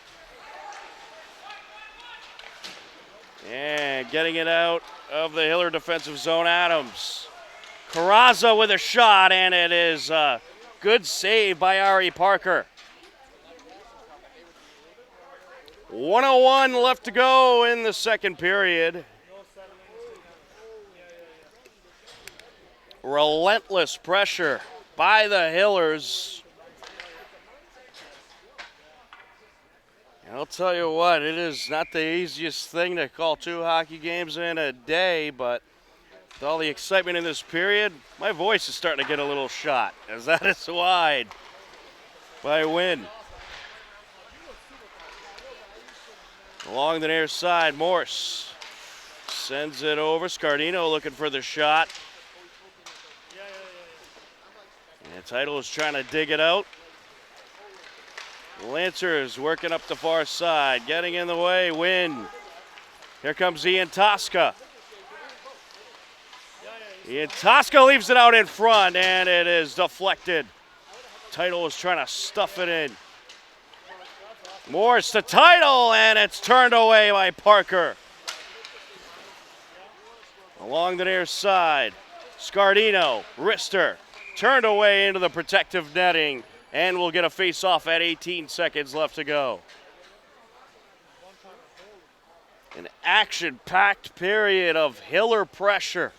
And getting it out of the Hiller defensive zone, Adams. Carrazza with a shot, and it is a good save by Ari Parker. 1:01 left to go in the second period. Relentless pressure by the Hillers. And I'll tell you what, it is not the easiest thing to call 2 hockey games in a day, but with all the excitement in this period, my voice is starting to get a little shot, as that is wide by Wynn. Along the near side, Morse sends it over. Scardino looking for the shot. And Title is trying to dig it out. Lancers working up the far side, getting in the way, Wynn. Here comes Ian Tosca. Ian Tosca leaves it out in front, and it is deflected. Title is trying to stuff it in. Morse to Title, and it's turned away by Parker. Along the near side, Scardino, Wrister. turned away into the protective netting, and we'll get a face-off at 18 seconds left to go. An action-packed period of Hiller pressure.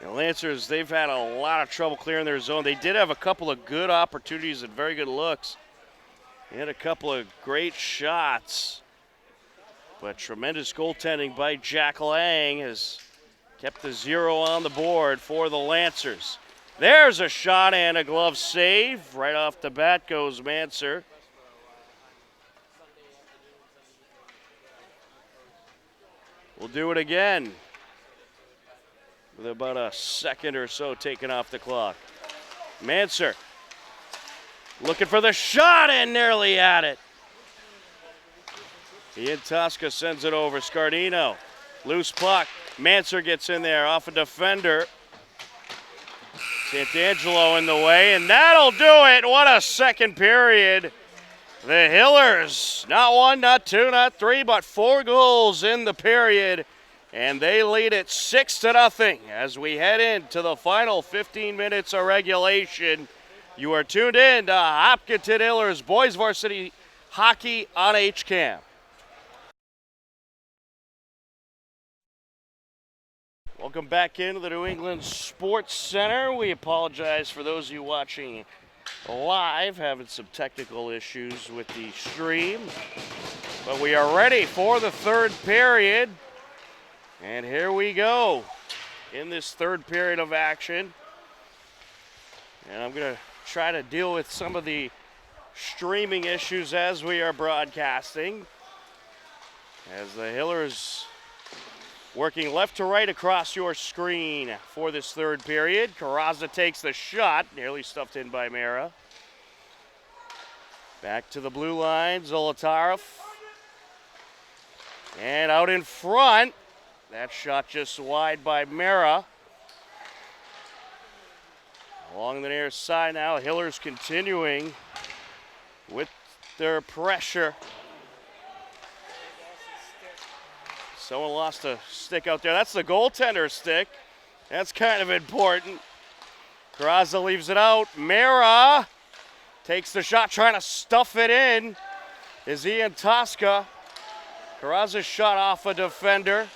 The Lancers, they've had a lot of trouble clearing their zone. They did have a couple of good opportunities and very good looks. They had a couple of great shots. But tremendous goaltending by Jack Lang has kept the 0 on the board for the Lancers. There's a shot and a glove save. Right off the bat goes Manser. We'll do it again with about a second or so taken off the clock. Manser looking for the shot and nearly at it. Ian Tosca sends it over. Scardino, loose puck. Manser gets in there off a defender. Santangelo in the way, and that'll do it. What a second period. The Hillers, not 1, not 2, not 3, but 4 goals in the period, and they lead it 6-0 as we head into the final 15 minutes of regulation. You are tuned in to Hopkinton Hillers Boys Varsity Hockey on HCAM. Welcome back into the New England Sports Center. We apologize for those of you watching live, having some technical issues with the stream. But we are ready for the third period. And here we go in this third period of action. And I'm going to try to deal with some of the streaming issues as we are broadcasting. As the Hillers working left to right across your screen for this third period. Carrazza takes the shot, nearly stuffed in by Mera. Back to the blue line, Zolotarov. And out in front, that shot just wide by Mera. Along the near side now, Hillers continuing with their pressure. Someone lost a stick out there. That's the goaltender's stick. That's kind of important. Carrazza leaves it out. Mera takes the shot, trying to stuff it in. Is Ian Tosca. Carrazza's shot off a defender.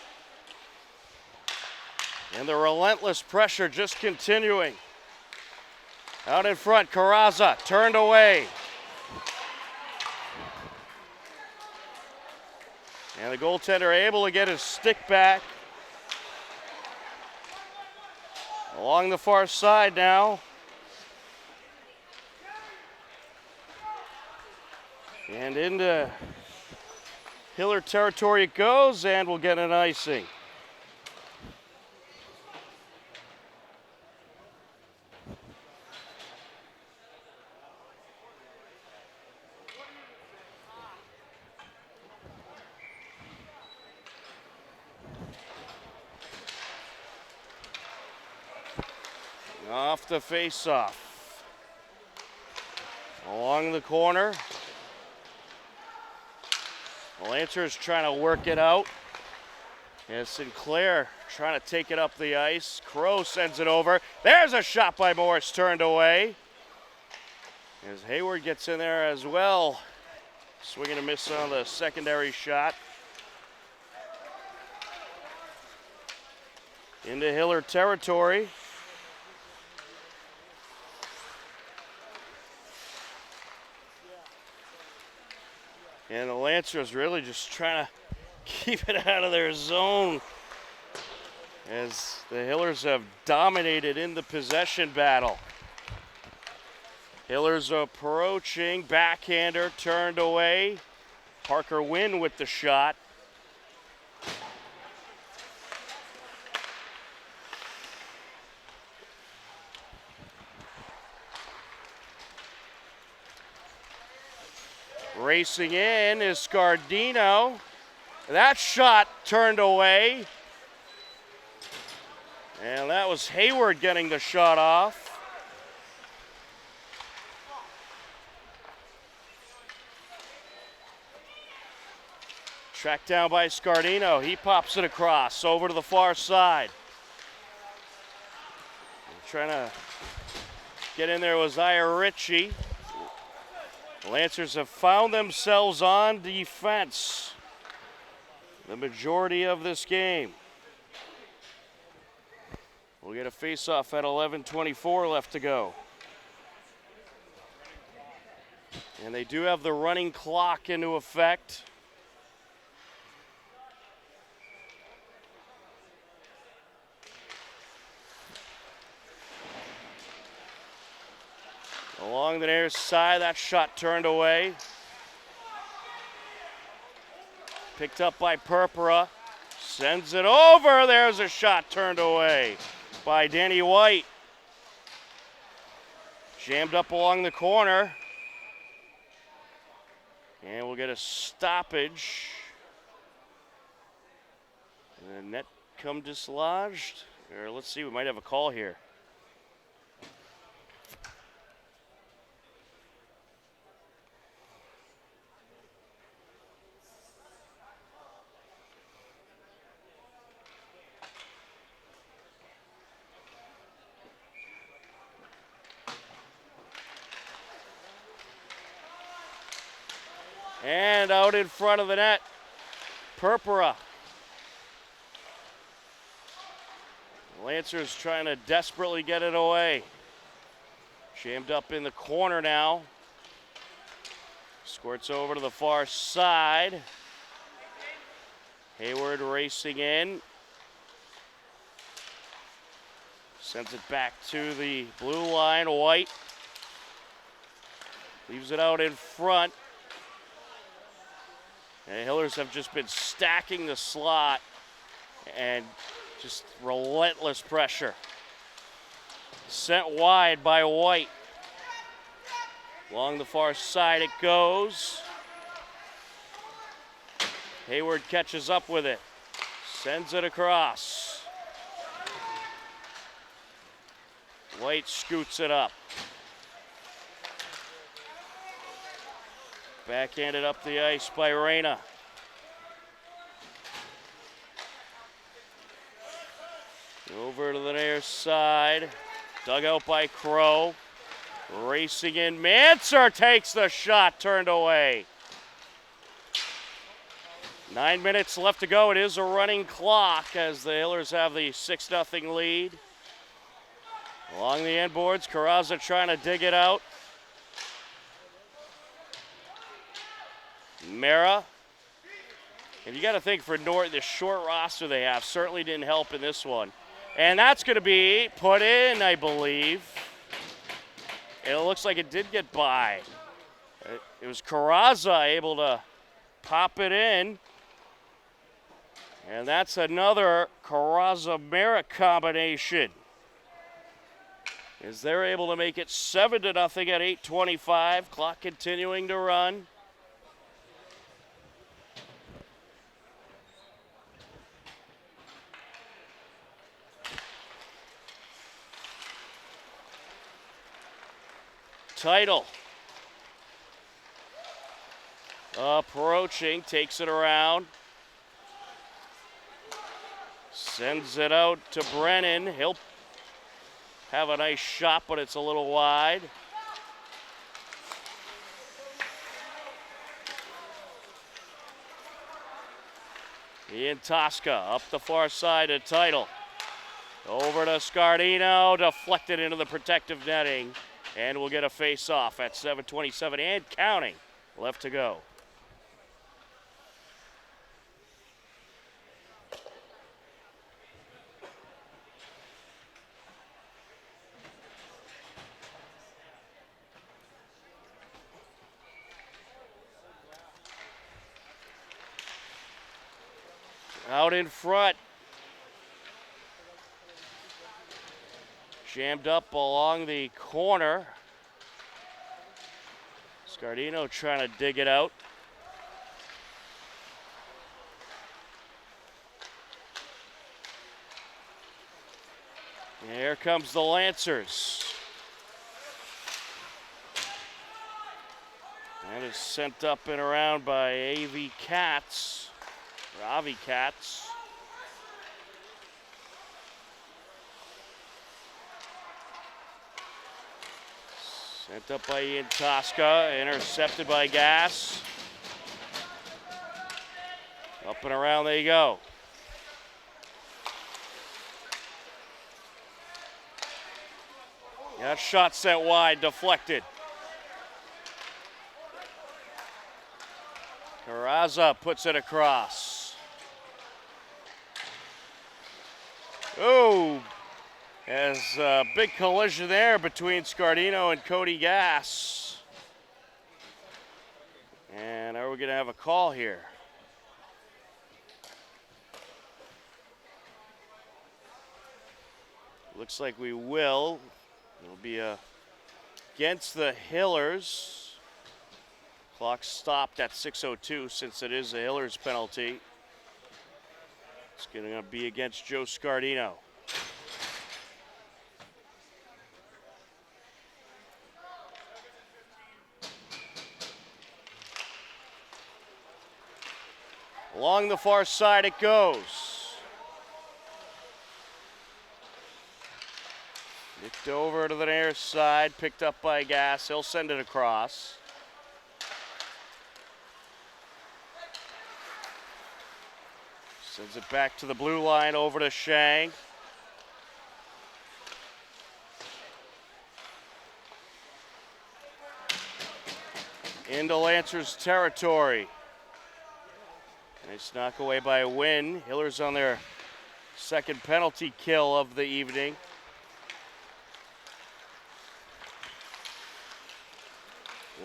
And the relentless pressure just continuing. Out in front, Carrazza turned away. And the goaltender able to get his stick back. Along the far side now. And into Hiller territory it goes, and we'll get an icing. Off the face-off. Along the corner. The Lancers trying to work it out. And Sinclair trying to take it up the ice. Crow sends it over. There's a shot by Morris, turned away. As Hayward gets in there as well. Swing and a miss on the secondary shot. Into Hiller territory. And the Lancers really just trying to keep it out of their zone as the Hillers have dominated in the possession battle. Hillers approaching, backhander turned away. Parker Wynn with the shot. Racing in is Scardino. That shot turned away. And that was Hayward getting the shot off. Tracked down by Scardino. He pops it across over to the far side. Trying to get in there was Ira Ritchie. The Lancers have found themselves on defense the majority of this game. We'll get a face-off at 11:24 left to go. And they do have the running clock into effect. Along the near side, that shot turned away. Picked up by Purpura. Sends it over. There's a shot turned away by Danny White. Jammed up along the corner. And we'll get a stoppage. And the net come dislodged. Or let's see, we might have a call here. And out in front of the net, Purpura. Lancers trying to desperately get it away. Jammed up in the corner now. Squirts over to the far side. Hayward racing in. Sends it back to the blue line, White. Leaves it out in front. And the Hillers have just been stacking the slot and just relentless pressure. Sent wide by White. Along the far side it goes. Hayward catches up with it. Sends it across. White scoots it up. Backhanded up the ice by Reyna. Over to the near side. Dug out by Crow. Racing in. Manser takes the shot. Turned away. 9 minutes left to go. It is a running clock as the Hillers have the 6-0 lead. Along the end boards, Carrazza trying to dig it out. Mara. And you got to think for Norton, the short roster they have certainly didn't help in this one. And that's going to be put in, I believe. And it looks like it did get by. It was Carrazza able to pop it in. And that's another Carrazza-Mara combination. As they're able to make it 7-0 at 8:25. Clock continuing to run. Title approaching, takes it around, sends it out to Brennan. He'll have a nice shot, but it's a little wide. Ian Tosca up the far side of Title. Over to Scardino, deflected into the protective netting. And we'll get a face-off at 7:27 and counting left to go. Out in front. Jammed up along the corner. Scardino trying to dig it out. And here comes the Lancers. That is sent up and around by A.V. Katz. Ravi Cats. Sent up by Ian Tosca, intercepted by Gass. Up and around they go. That shot set wide, deflected. Carrazza puts it across. Oh, there's a big collision there between Scardino and Cody Gass. And are we going to have a call here? Looks like we will. It'll be against the Hillers. Clock stopped at 6:02 since it is a Hillers penalty. It's going to be against Joe Scardino. Along the far side it goes. Nicked over to the near side, picked up by Gass. He'll send it across. Sends it back to the blue line over to Shang. Into Lancers territory. Nice knock away by Wynn. Hillers on their second penalty kill of the evening.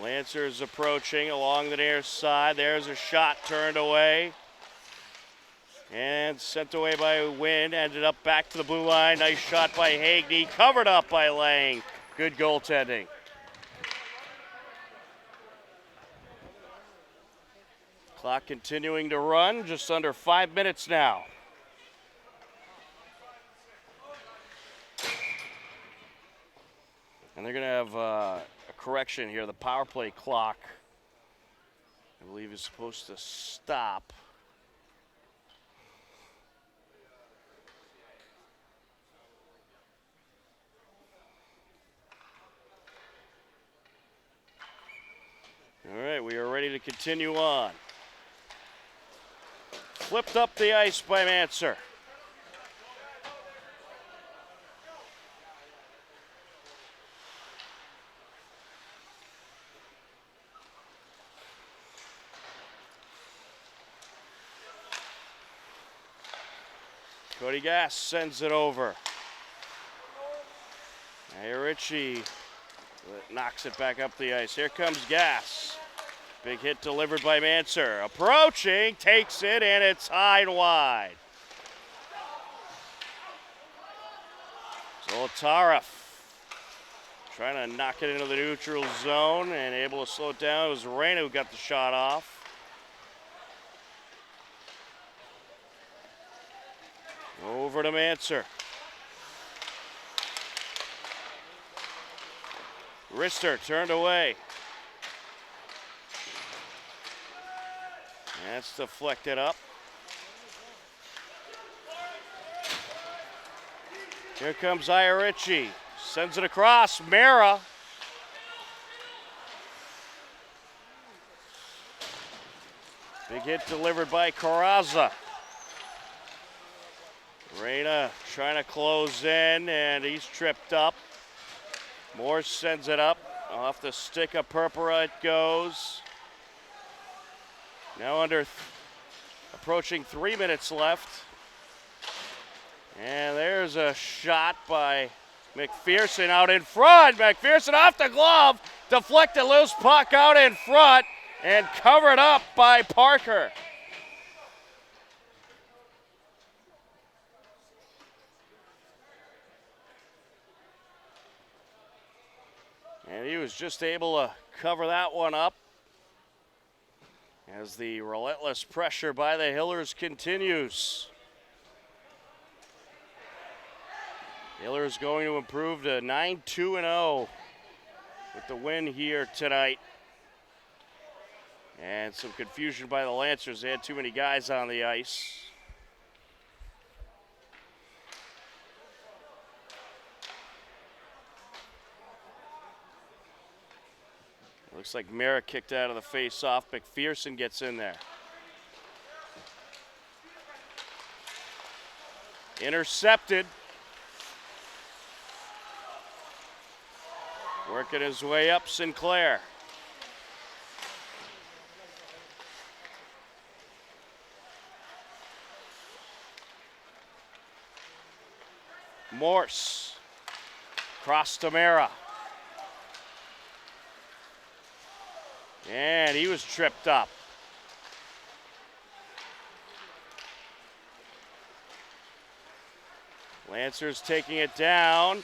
Lancers approaching along the near side. There's a shot turned away. And sent away by Wynn. Ended up back to the blue line. Nice shot by Hagney. Covered up by Lang. Good goaltending. Clock continuing to run. Just under 5 minutes now. And they're going to have a correction here. The power play clock, I believe, is supposed to stop. All right, we are ready to continue on. Flipped up the ice by Manser. Cody Gass sends it over. Ritchie knocks it back up the ice. Here comes Gass. Big hit delivered by Manser. Approaching, takes it, and it's high and wide. Zolotarev trying to knock it into the neutral zone and able to slow it down. It was Reyna who got the shot off. Over to Manser. Rister turned away. That's deflected up. Here comes Ritchie. Sends it across. Mara. Big hit delivered by Carrazza. Reyna trying to close in, and he's tripped up. Morse sends it up. Off the stick of Purpura it goes. Now approaching 3 minutes left. And there's a shot by McPherson out in front. McPherson off the glove. Deflected loose puck out in front and covered up by Parker. And he was just able to cover that one up as the relentless pressure by the Hillers continues. Hillers going to improve to 9-2-0 with the win here tonight. And some confusion by the Lancers. They had too many guys on the ice. Looks like Merrick kicked out of the face-off. McPherson gets in there. Intercepted. Working his way up, Sinclair. Morse. Cross to Mara. And he was tripped up. Lancers taking it down.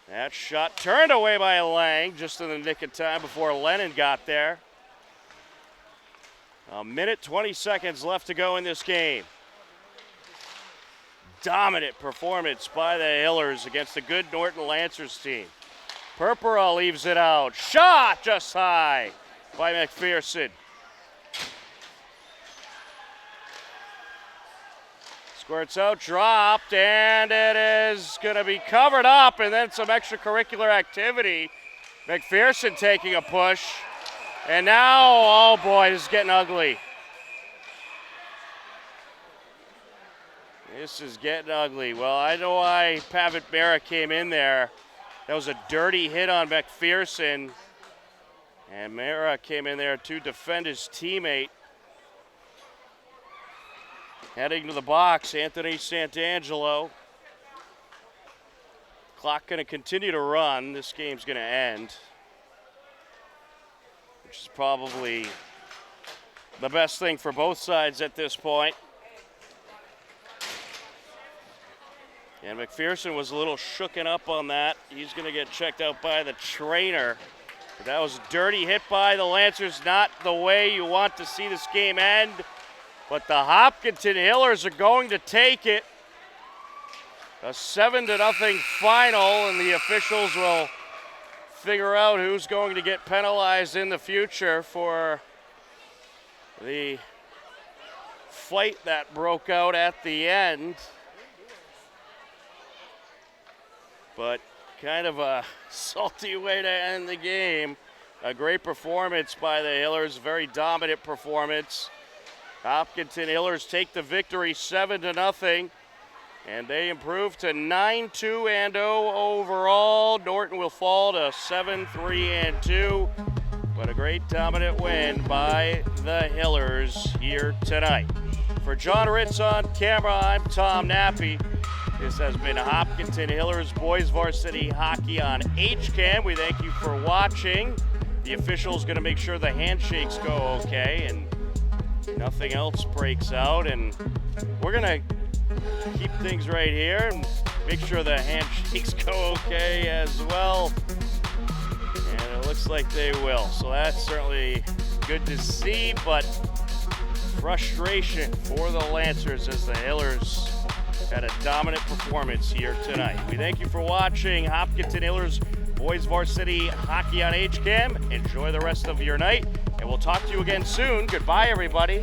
That shot turned away by Lang just in the nick of time before Lennon got there. A minute, 20 seconds left to go in this game. Dominant performance by the Hillers against the good Norton Lancers team. Purpura leaves it out. Shot just high by McPherson. Squirts out, dropped, and it is going to be covered up, and then some extracurricular activity. McPherson taking a push, and now, oh boy, this is getting ugly. This is getting ugly. Well, I know why Pavitt Mara came in there. That was a dirty hit on McPherson, and Mara came in there to defend his teammate. Heading to the box, Anthony Santangelo. Clock going to continue to run. This game's going to end, which is probably the best thing for both sides at this point. And McPherson was a little shooken up on that. He's going to get checked out by the trainer. But that was a dirty hit by the Lancers, not the way you want to see this game end. But the Hopkinton Hillers are going to take it. A 7-0 final, and the officials will figure out who's going to get penalized in the future for the fight that broke out at the end. But kind of a salty way to end the game. A great performance by the Hillers, very dominant performance. Hopkinton Hillers take the victory 7-0, and they improve to 9-2-0 overall. Norton will fall to 7-3-2, but a great dominant win by the Hillers here tonight. For John Ritz on camera, I'm Tom Nappy. This has been Hopkinton Hillers Boys Varsity Hockey on HCAM. We thank you for watching. The official's going to make sure the handshakes go okay and nothing else breaks out. And we're going to keep things right here and make sure the handshakes go okay as well. And it looks like they will. So that's certainly good to see, but frustration for the Lancers as the Hillers had a dominant performance here tonight. We thank you for watching Hopkinton Hillers Boys Varsity Hockey on HCAM. Enjoy the rest of your night, and we'll talk to you again soon. Goodbye, everybody.